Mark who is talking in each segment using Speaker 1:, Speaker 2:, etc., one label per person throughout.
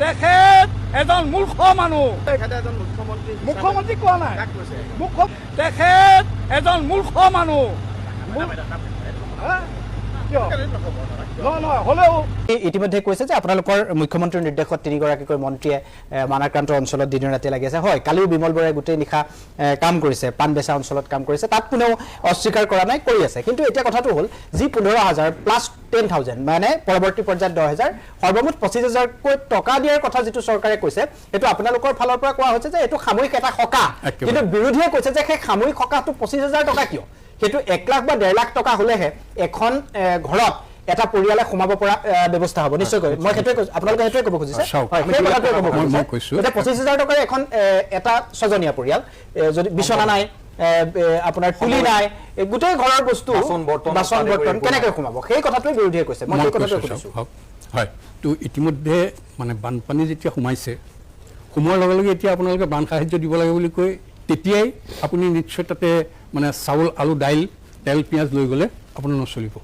Speaker 1: তেখেত এজন মূৰ্খ মানুহ। মুখ্যমন্ত্ৰী কোৱা নাই, তেখেত এজন মূৰ্খ মানুহ।
Speaker 2: ইতিমধ্যে কৈছে যে আপোনালোকৰ মুখ্যমন্ত্ৰীৰ নিৰ্দেশত তিনিগৰাকীকৈ মন্ত্ৰীয়ে মানাক্ৰান্ত অঞ্চলত দিনে ৰাতি লাগি আছে। হয়, কালিও বিমল বৰাই গোটেই নিশা কাম কৰিছে, পাণবেচা অঞ্চলত কাম কৰিছে, তাত কোনেও অস্বীকাৰ কৰা নাই, কৰি আছে। কিন্তু এতিয়া কথাটো হ'ল যি 15,000 প্লাছ 10,000 মানে পৰৱৰ্তী পৰ্যায়ত 10,000 সৰ্বমুঠ 25,000কৈ টকা দিয়াৰ কথা যিটো চৰকাৰে কৈছে, সেইটো আপোনালোকৰ ফালৰ পৰা কোৱা হৈছে যে এইটো সাময়িক এটা সকাহ। কিন্তু বিৰোধীয়ে কৈছে যে সেই সাময়িক সকাহটো 25,000 টকা কিয়? সেইটো 1 লাখ বা 1.5 লাখ টকা হ'লেহে এখন ঘৰত এটা পৰিয়ালে সোমাব পৰা ব্যৱস্থা হ'ব। নিশ্চয়কৈ মই সেইটোৱে কৈছোঁ, আপোনালোকে সেইটোৱে ক'ব খুজিছে। মই কৈছোঁ এতিয়া 25,000 টকাৰে এখন এটা ছজনীয়া পৰিয়াল, যদি বিচনা নাই, আপোনাৰ তুলি নাই, গোটেই ঘৰৰ বস্তু বাচন বৰ্তন কেনেকৈ সোমাব, সেই কথাটোৱে বিৰোধীয়ে কৈছে। মই সেই কথাটোৱে কৈছোঁ।
Speaker 3: হয়, তো ইতিমধ্যে মানে বানপানী যেতিয়া সোমাইছে, সোমোৱাৰ লগে লগে এতিয়া আপোনালোকে বান সাহায্য দিব লাগে বুলি কৈ তেতিয়াই আপুনি নিশ্চয় তাতে মানে চাউল, আলু, দাইল, তেল, পিঁয়াজ লৈ গ'লে আপোনাৰ নচলিব।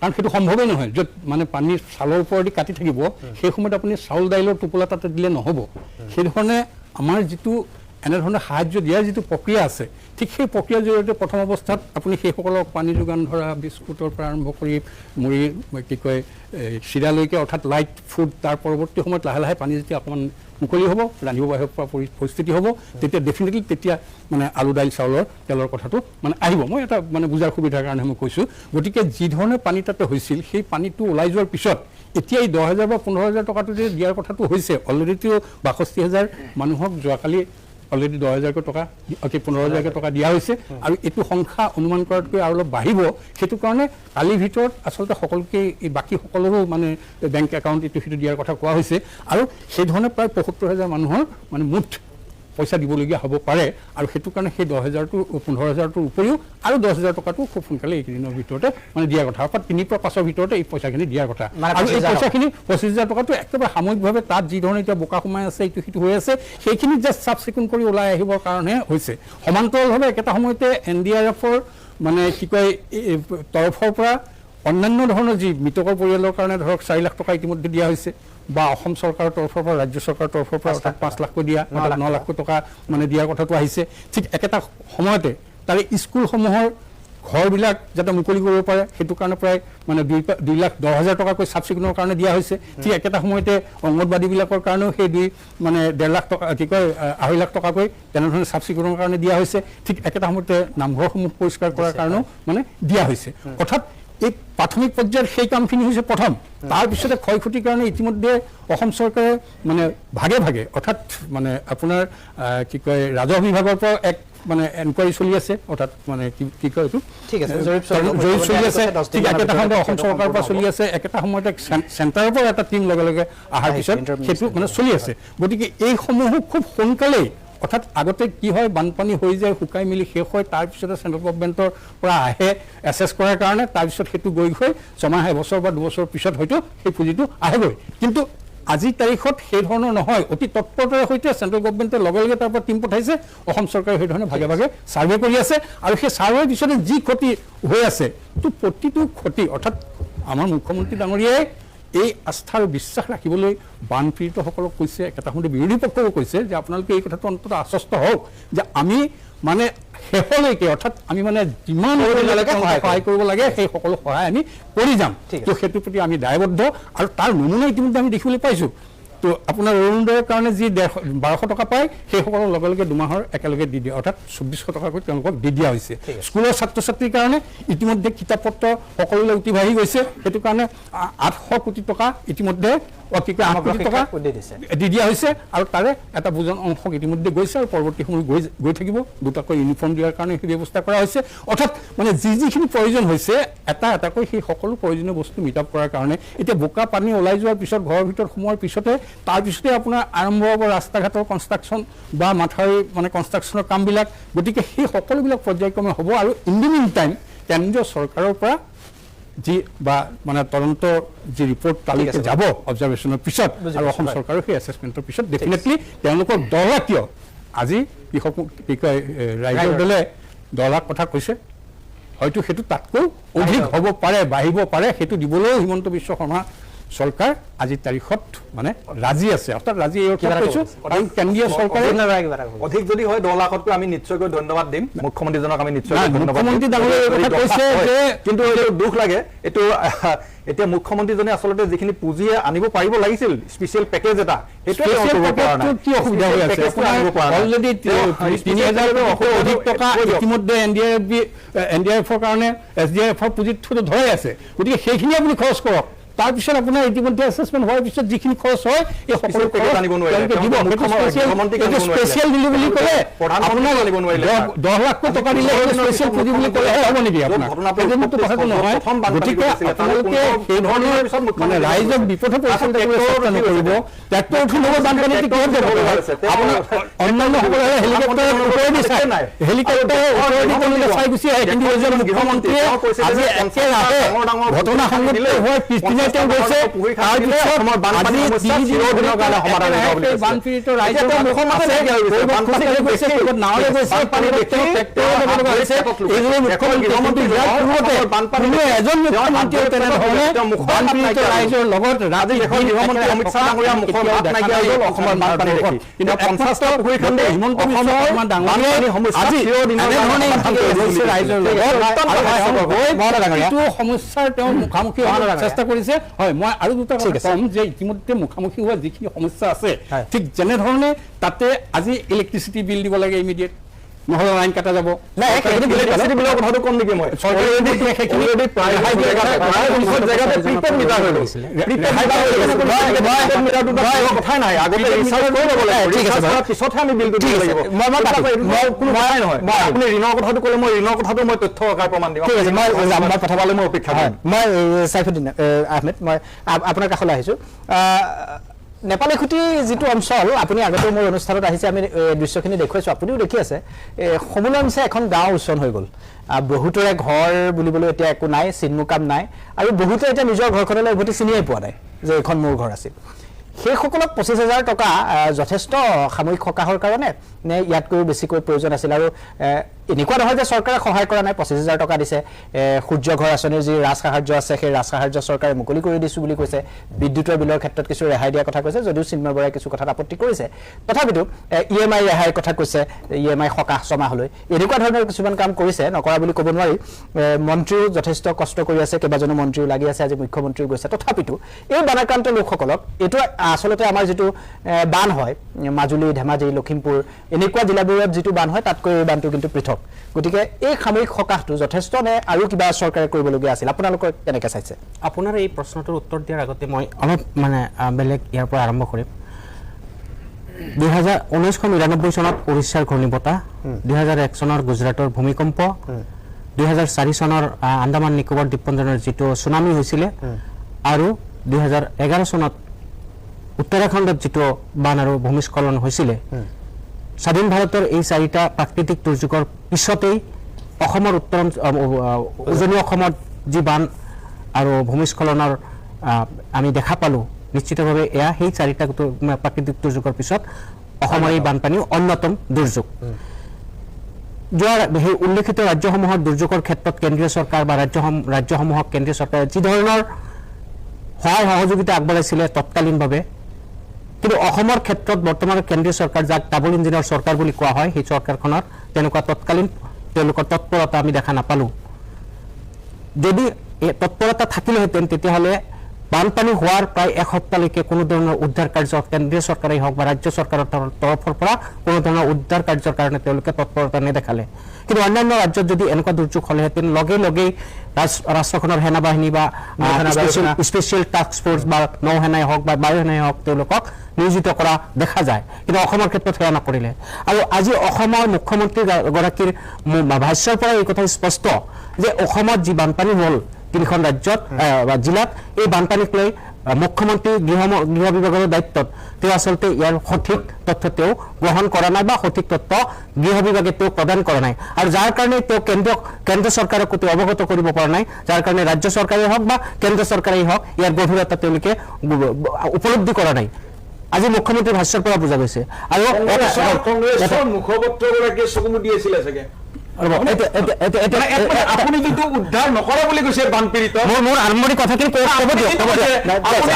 Speaker 3: কাৰণ সেইটো সম্ভৱেই নহয়। য'ত মানে পানী চাউলৰ ওপৰেদি কাটি থাকিব, সেই সময়ত আপুনি চাউল দাইলৰ টোপোলা তাতে দিলে নহ'ব। সেইধৰণে আমাৰ যিটো এনেধৰণে সাহায্য দিয়াৰ যিটো প্ৰক্ৰিয়া আছে, ঠিক সেই প্ৰক্ৰিয়াৰ জৰিয়তে প্ৰথম অৱস্থাত আপুনি সেইসকলক পানী যোগান ধৰা, বিস্কুটৰ পৰা আৰম্ভ কৰি মুড়ি কি কয় চিৰালৈকে, অৰ্থাৎ লাইট ফুড, তাৰ পৰৱৰ্তী সময়ত লাহে লাহে পানী যেতিয়া অকণমান মুকলি হ'ব, ৰান্ধিব বাঢ়িব পৰা পৰিস্থিতি হ'ব, তেতিয়া ডেফিনেটলি তেতিয়া মানে আলু, দাইল, চাউলৰ, তেলৰ কথাটো মানে আহিব। মই এটা মানে বুজাৰ সুবিধাৰ কাৰণে মই কৈছোঁ। গতিকে যি ধৰণে পানী তাতে হৈছিল, সেই পানীটো ওলাই যোৱাৰ পিছত এতিয়া এই 10,000 বা 15,000 টকাটো যে দিয়াৰ কথাটো হৈছে, অলৰেডিটো 62,000 মানুহক যোৱাকালি অলৰেডি 10,000কৈ টকা, 15,000কৈ টকা দিয়া হৈছে। আৰু এইটো সংখ্যা অনুমান কৰাতকৈ আৰু অলপ বাঢ়িব। সেইটো কাৰণে কালিৰ ভিতৰত আচলতে সকলোকে এই বাকী সকলোৰো মানে বেংক একাউণ্ট ইটো সিটো দিয়াৰ কথা কোৱা হৈছে। আৰু সেইধৰণে প্ৰায় 75,000 মানুহৰ মানে মুঠ পইচা দিবলগীয়া হ'ব পাৰে। আৰু সেইটো কাৰণে সেই 10,000টো 15,000টোৰ উপৰিও আৰু 10,000 টকাটো খুব সোনকালে এইকেইদিনৰ ভিতৰতে মানে দিয়াৰ কথা, অৰ্থাৎ 3 পৰা 5ৰ ভিতৰতে এই পইচাখিনি দিয়াৰ কথা। আৰু এই পইচাখিনি 25,000 টকাটো একেবাৰে সাময়িকভাৱে তাত যি ধৰণে এতিয়া বোকা সোমাই আছে, ইটো সিটো হৈ আছে, সেইখিনি জাষ্ট চাফ চিকুণ কৰি ওলাই আহিবৰ কাৰণে হৈছে। সমান্তৰালভাৱে একেটা সময়তে NDRFৰ মানে কি কয় তৰফৰ পৰা অন্যান্য ধৰণৰ যি মৃতকৰ পৰিয়ালৰ কাৰণে ধৰক 4 লাখ টকা ইতিমধ্যে দিয়া হৈছে, বা অসম চৰকাৰৰ তৰফৰ পৰা, ৰাজ্য চৰকাৰৰ তৰফৰ পৰা অৰ্থাৎ 5 লাখকৈ দিয়া, 9 লাখকৈ টকা মানে দিয়াৰ কথাটো আহিছে। ঠিক একেটা সময়তে তাৰে স্কুলসমূহৰ ঘৰবিলাক যাতে মুকলি কৰিব পাৰে, সেইটো কাৰণে প্ৰায় মানে 2,10,000 টকাকৈ চাফ চিকুণৰ কাৰণে দিয়া হৈছে। ঠিক একেটা সময়তে অংগনবাদীবিলাকৰ কাৰণেও সেই 1.5 লাখ টকা কি কয় 2.5 লাখ টকাকৈ তেনেধৰণে চাফ চিকুণৰ কাৰণে দিয়া হৈছে। ঠিক একেটা সময়তে নামঘৰসমূহ পৰিষ্কাৰ কৰাৰ কাৰণেও মানে দিয়া হৈছে। অৰ্থাৎ এই প্ৰাথমিক পৰ্যায়ত সেই কামখিনি হৈছে প্ৰথম। তাৰপিছতে ক্ষয় ক্ষতিৰ কাৰণে ইতিমধ্যে অসম চৰকাৰে মানে ভাগে ভাগে, অৰ্থাৎ মানে আপোনাৰ কি কয় ৰাজহ বিভাগৰ পৰা এক মানে এনকুৱাৰী চলি আছে, অৰ্থাৎ মানে কি কয় এইটো জৰীপ চলি আছে। ঠিক একেটা সময়তে অসম চৰকাৰৰ পৰা চলি আছে, একেটা সময়তে চেণ্টাৰৰ পৰা এটা টিম লগে লগে অহাৰ পিছত সেইটো মানে চলি আছে। গতিকে এইসমূহো খুব সোনকালেই, অৰ্থাৎ আগতে কি হয়, বানপানী হৈ যায়, শুকাই মেলি শেষ হয়, তাৰপিছতে চেণ্ট্ৰেল গভৰ্ণমেণ্টৰ পৰা আহে এছেছ কৰাৰ কাৰণে, তাৰপিছত সেইটো গৈ ছমাহ, এবছৰ বা 2 বছৰৰ পিছত হয়তো সেই পুঁজিটো আহেগৈ। কিন্তু আজিৰ তাৰিখত সেই ধৰণৰ নহয়। অতি তৎপৰতাৰ সৈতে চেণ্ট্ৰেল গভৰ্ণমেণ্টে লগে লগে তাৰ পৰা টিম পঠাইছে, অসম চৰকাৰে সেইধৰণে ভাগে ভাগে ছাৰ্ভে কৰি আছে। আৰু সেই ছাৰ্ভেৰ পিছতে যি ক্ষতি হৈ আছে, তো প্ৰতিটো ক্ষতি, অৰ্থাৎ আমাৰ মুখ্যমন্ত্ৰী ডাঙৰীয়াই এই আস্থা আৰু বিশ্বাস ৰাখিবলৈ বানপীড়িতসকলক কৈছে, একেটা সময়তে বিৰোধী পক্ষকো কৈছে যে আপোনালোকে এই কথাটো অন্ততঃ আশ্বস্ত হওক যে আমি মানে শেষলৈকে, অৰ্থাৎ আমি মানে যিমান সহায় কৰিব লাগে সেই সকলো সহায় আমি কৰি যাম। তো সেইটোৰ প্ৰতি আমি দায়বদ্ধ। আৰু তাৰ নমুনা ইতিমধ্যে আমি দেখিবলৈ পাইছোঁ। তো আপোনাৰ অৰুণোদয়ৰ কাৰণে যি 1,200 টকা পায়, সেইসকলৰ লগে লগে 2 মাহৰ একেলগে দি দিয়ে, অৰ্থাৎ 2,400 টকাকৈ তেওঁলোকক দি দিয়া হৈছে। স্কুলৰ ছাত্ৰ ছাত্ৰীৰ কাৰণে ইতিমধ্যে কিতাপ পত্ৰ সকলোলৈ উঠি বাঢ়ি গৈছে। সেইটো কাৰণে 800 কোটি টকা ইতিমধ্যে 8 কোটি টকা দি দিয়া হৈছে। আৰু তাৰে এটা বুজন অংশ ইতিমধ্যে গৈছে, আৰু পৰৱৰ্তী সময় গৈ থাকিব। 2টাকৈ ইউনিফৰ্ম দিয়াৰ কাৰণে সেই ব্যৱস্থা কৰা হৈছে। অৰ্থাৎ মানে যিখিনি প্ৰয়োজন হৈছে, এটা এটাকৈ সেই সকলো প্ৰয়োজনীয় বস্তু মিট আপ কৰাৰ কাৰণে এতিয়া বোকা পানী ওলাই যোৱাৰ পিছত, ঘৰৰ ভিতৰত সোমোৱাৰ পিছতে, তাৰপিছতে আপোনাৰ আৰম্ভ হ'ব ৰাস্তা ঘাটৰ কনষ্ট্ৰাকশ্যন বা মাথাউৰি মানে কনষ্ট্ৰাকশ্যনৰ কামবিলাক। গতিকে সেই সকলোবিলাক পৰ্যায়ক্ৰমে হ'ব। আৰু ইন দি মিন টাইম কেন্দ্ৰীয় চৰকাৰৰ পৰা যি বা মানে তদন্তৰ যি ৰিপৰ্ট তালৈকে যাব অবজাৰভেশ্যনৰ পিছত, আৰু অসম চৰকাৰৰ সেই এছেছমেণ্টৰ পিছত ডেফিনেটলি তেওঁলোকৰ 10 লাখ, কিয় আজি কৃষক কি কয় ৰাইজৰ দলে 10 লাখ কথা কৈছে, হয়তো সেইটো তাতকৈ অধিক হ'ব পাৰে, বাঢ়িব পাৰে। সেইটো দিবলৈও হিমন্ত বিশ্ব শৰ্মা চৰকাৰ আজিৰ তাৰিখত মানে ৰাজি আছে অৰ্থাৎ ৰাজি এই অৰ্থত কৈছোঁ আৰু কেন্দ্ৰীয় চৰকাৰে
Speaker 4: অধিক যদি হয় 10 লাখতকৈ আমি নিশ্চয়কৈ ধন্যবাদ দিম মুখ্যমন্ত্ৰীজনক আমি নিশ্চয়কৈ ধন্যবাদ
Speaker 3: মুখ্যমন্ত্ৰী ডাঙৰীয়াই এই কথা কৈছে যে
Speaker 4: কিন্তু এইটো দুখ লাগে এইটো এতিয়া মুখ্যমন্ত্ৰীজনে আচলতে যিখিনি পুঁজি আনিব পাৰিব লাগিছিল স্পেচিয়েল পেকেজ এটা
Speaker 3: সেইটো কি অসুবিধা হৈ আছে অলৰেডি 3000 অধিক টকা ইতিমধ্যে NDRF-ৰ কাৰণে SDRF-ৰ পুঁজিত ধৰাই আছে গতিকে সেইখিনি আপুনি খৰচ কৰক তাৰপিছত আপোনাৰ ইতিমধ্যে এছেছমেণ্ট হোৱাৰ পিছত যিখিনি খৰচ হয় এই সকলো খৰচ আনিব নোৱাৰিলে স্পেচিয়েল দিলে বুলি ক'লে আপোনাৰ 10 লাখ টকা দিলে স্পেচিয়েল পুঁজি বুলি ক'লেহে হ'ব নেকি আপোনাৰ কথাটো নহয় গতিকে আপোনালোকে সেই ধৰণৰ মানে ৰাইজক বিপথে পৰিচালিত কৰিব ট্ৰেক্টৰ উঠি ল'ব বানপানীটো কিহত যাব আপোনাৰ অন্যান্য সকলে হেলিকপ্টাৰ ওপৰেদি চাই হেলিকপ্টাৰ ওপৰেদি তেওঁলোকে চাই গুচি আহে কিন্তু এজন মুখ্যমন্ত্ৰীয়ে আজি একেৰাহে ঘটনা সংঘটিত হোৱাৰ পিছদিনা তেওঁ গৈছে তাৰপিছত বানপানীৰ চিৰদিনৰ কাৰণে সমাধান বানপীড়িত ৰাইজৰ মুখ্যমন্ত্ৰী গৈছে নাৱৰে গৈছে পানীত মুখ্যমন্ত্ৰী বানপানী এজন মুখ্যমন্ত্ৰীয়ে তেনেধৰণে বানপীড়িত ৰাইজৰ লগত ৰাজি দেশৰ গৃহমন্ত্ৰী অমিত শ্বাহ ডাঙৰীয়া মুখৰ ভাত নাইকিয়া হৈ গ'ল অসমৰ বানপানী দেখি কিন্তু 50টা পুখুৰী খন্দে হিমন্ত বিশ্ব শৰ্মা ডাঙৰীয়াই আজি এনেধৰণে গৈছে ৰাইজৰ লগত এইটো সমস্যাৰ তেওঁ মুখামুখি হোৱাৰ চেষ্টা কৰিছে হয় মই আৰু দুটা কথা কম যে ইতিমধ্যে মুখামুখি হোৱা যিখিনি সমস্যা আছে ঠিক যেনেধৰণে তাতে আজি ইলেক্ট্ৰিচিটি বিল দিব লাগে ইমিডিয়েট নহলে লাইন কাটা যাব ইলেক্ট্ৰিচিটি বিলৰ কথাটো কম নেকি মই কথাই নাই আগতে পিছতহে আমি বিলটো দিব লাগিব আপুনি ঋণৰ কথাটো ক'লে মই ঋণৰ কথাটো মই তথ্য আকাৰ প্ৰমাণ দিম মই পঠাবলৈ মই অপেক্ষা কৰিম
Speaker 2: মই চাইফুদ্দিন আহমেদ মই আপোনাৰ কাষলৈ আহিছোঁ নেপালী খুঁটি যিটো অঞ্চল আপুনি আগতে মোৰ অনুষ্ঠানত আহিছে আমি দৃশ্যখিনি দেখুৱাইছোঁ আপুনিও দেখি আছে সমূলা মিছা এখন গাঁও উচ্চন হৈ গ'ল বহুতৰে ঘৰ বুলিবলৈ এতিয়া একো নাই চিনমুকাম নাই আৰু বহুতে এতিয়া নিজৰ ঘৰখনলৈ উভতি চিনিয়ে পোৱা নাই যে এইখন মোৰ ঘৰ আছিল সেইসকলক 25,000 টকা যথেষ্ট সাময়িক সকাহৰ কাৰণে নে ইয়াতকৈ বেছিকৈ প্ৰয়োজন আছিল আৰু এনেকুৱা নহয় যে চৰকাৰে সহায় কৰা নাই 25,000 টকা দিছে সূৰ্য ঘৰ আঁচনিৰ যি ৰাজ সাহায্য আছে সেই ৰাজ সাহায্য চৰকাৰে মুকলি কৰি দিছোঁ বুলি কৈছে বিদ্যুতৰ বিলৰ ক্ষেত্ৰত কিছু ৰেহাই দিয়াৰ কথা কৈছে যদিও চিন্ময় বৰাই কিছু কথাত আপত্তি কৰিছে তথাপিতো EMI ৰেহাইৰ কথা কৈছে EMI সকাহ ছমাহলৈ এনেকুৱা ধৰণৰ কিছুমান কাম কৰিছে নকৰা বুলি ক'ব নোৱাৰি মন্ত্ৰীও যথেষ্ট কষ্ট কৰি আছে কেইবাজনো মন্ত্ৰীও লাগি আছে আজি মুখ্যমন্ত্ৰীও গৈছে তথাপিতো এই বানাক্ৰান্ত লোকসকলক এইটো আচলতে আমাৰ যিটো বান হয় মাজুলী ধেমাজি লখিমপুৰ এনেকুৱা জিলাবোৰত যিটো বান হয় তাতকৈ এই বানটো কিন্তু পৃথক গতিকে এই সাময়িক সকাহটো যথেষ্ট নে আৰু কিবা চৰকাৰে কৰিবলগীয়া আছিল আপোনালোকৰ কেনেকৈ চাইছে
Speaker 5: আপোনাৰ এই প্ৰশ্নটোৰ উত্তৰ দিয়াৰ আগতে মই অলপ মানে বেলেগ ইয়াৰ পৰা আৰম্ভ কৰিম 1999 চনত উৰিষ্যাৰ ঘূৰ্ণীবতাহ 2001 চনৰ গুজৰাটৰ ভূমিকম্প 2004 চনৰ আন্দামান নিকোবৰ দ্বীপপুঞ্জৰ যিটো ছুনামি হৈছিলে আৰু 2011 চনত উত্তৰাখণ্ডত যিটো বান আৰু ভূমিস্খলন হৈছিলে স্বাধীন ভাৰতৰ এই চাৰিটা প্ৰাকৃতিক দুৰ্যোগৰ পিছতেই অসমৰ উজনি অসমত যি বান আৰু ভূমিস্খলনৰ আমি দেখা পালোঁ নিশ্চিতভাৱে এয়া সেই চাৰিটা প্ৰাকৃতিক দুৰ্যোগৰ পিছত অসমৰ এই বানপানী অন্যতম দুৰ্যোগ যোৱা সেই উল্লেখিত ৰাজ্যসমূহৰ দুৰ্যোগৰ ক্ষেত্ৰত কেন্দ্ৰীয় চৰকাৰ বা ৰাজ্যসমূহক কেন্দ্ৰীয় চৰকাৰে যি ধৰণৰ সহায় সহযোগিতা আগবঢ়াইছিলে তৎকালীনভাৱে কিন্তু অসমৰ ক্ষেত্ৰত বৰ্তমান কেন্দ্ৰীয় চৰকাৰ যাক ডাবল ইঞ্জিনৰ চৰকাৰ বুলি কোৱা হয় সেই চৰকাৰখনত তেনেকুৱা তৎকালীন তেওঁলোকৰ তৎপৰতা আমি দেখা নাপালোঁ যদি এই তৎপৰতা থাকিলেহেঁতেন তেতিয়াহ'লে বানপানী হোৱাৰ প্ৰায় এসপ্তাহলৈকে কোনো ধৰণৰ উদ্ধাৰ কাৰ্য কেন্দ্ৰীয় চৰকাৰেই হওক বা ৰাজ্য চৰকাৰৰ তৰফৰ পৰা কোনো ধৰণৰ উদ্ধাৰ কাৰ্যৰ কাৰণে তেওঁলোকে তৎপৰতা নেদেখালে কিন্তু অন্যান্য ৰাজ্যত যদি এনেকুৱা দুৰ্যোগ হ'লেহেঁতেন লগে লগেই ৰাষ্ট্ৰখনৰ সেনাবাহিনী বা স্পেচিয়েল টাস্ক ফ'ৰ্চ বা নৌসেনাই হওক বা বায়ুসেনাই হওক তেওঁলোকক নিয়োজিত কৰা দেখা যায় কিন্তু অসমৰ ক্ষেত্ৰত সেয়া নকৰিলে আৰু আজি অসমৰ মুখ্যমন্ত্ৰী গৰাকীৰ ভাষ্যৰ পৰা এই কথা স্পষ্ট যে অসমত যি বানপানী হ'ল তিনিখন ৰাজ্যত বা জিলাত এই বানপানীক লৈ মুখ্যমন্ত্ৰী গৃহ বিভাগৰ দায়িত্বত তেওঁ আচলতে ইয়াৰ সঠিক তথ্য তেওঁ গ্ৰহণ কৰা নাই বা সঠিক তথ্য গৃহ বিভাগে তেওঁ প্ৰদান কৰা নাই আৰু যাৰ কাৰণে তেওঁ কেন্দ্ৰ চৰকাৰক তেওঁ অৱগত কৰিব পৰা নাই যাৰ কাৰণে ৰাজ্য চৰকাৰেই হওক বা কেন্দ্ৰ চৰকাৰেই হওক ইয়াৰ গভীৰতা তেওঁলোকে উপলব্ধি কৰা নাই আজি মুখ্যমন্ত্ৰীৰ ভাষ্যৰ পৰা বুজা গৈছে আৰু
Speaker 4: কংগ্ৰেছৰ মুখপাত্ৰগৰাকীয়ে চকু মুদি আছিলে চাগে আপুনি যিটো উদ্ধাৰ নকৰা বুলি কৈছে বানপীড়িত
Speaker 5: মোৰ আৰম্ভণি কথাখিনি ক'ব দিয়ক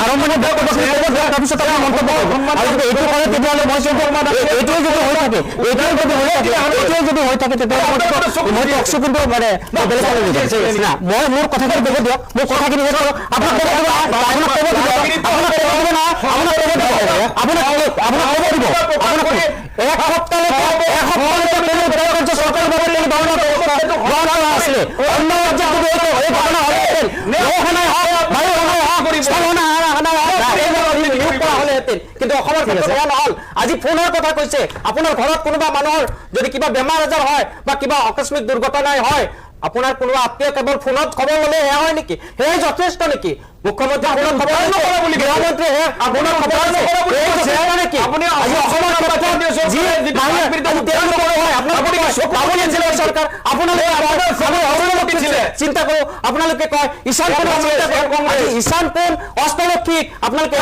Speaker 5: আৰম্ভণি তাৰপিছত আপুনি মন্তব্য কৰিব আৰু যদি এইটো কৰে তেতিয়াহ'লে মই এইটোৱে যদি হৈ থাকে তেতিয়াহ'লে মইতো অকচু কিন্তু মানে বেলেগ মই মোৰ কথাখিনি ক'ব দিয়ক মোৰ কথাখিনি আপোনাক ক'ব দিব কিন্তু অসমৰ ক্ষেত্ৰত নহল আজি ফোনৰ কথা কৈছে আপোনাৰ ঘৰত কোনোবা মানুহৰ যদি কিবা বেমাৰ আজাৰ হয় বা কিবা আকস্মিক দুৰ্ঘটনাই হয় আপোনাৰ কোনোবা আত্মীয় কেৱল ফোনত খবৰ ল'লে সেয়া হয় নেকি সেয়াই যথেষ্ট নেকি মুখ্যমন্ত্ৰী ফোনত খবৰ নকৰে বুলি গৃহমন্ত্ৰী আপোনাৰ খবৰ নকৰে বুলি কৈছে নেকি আপুনি অসমৰ চৰকাৰ আপোনালোকে চিন্তা কৰো আপোনালোকে কয় ঈশান কোন অষ্টলক্ষীক আপোনালোকে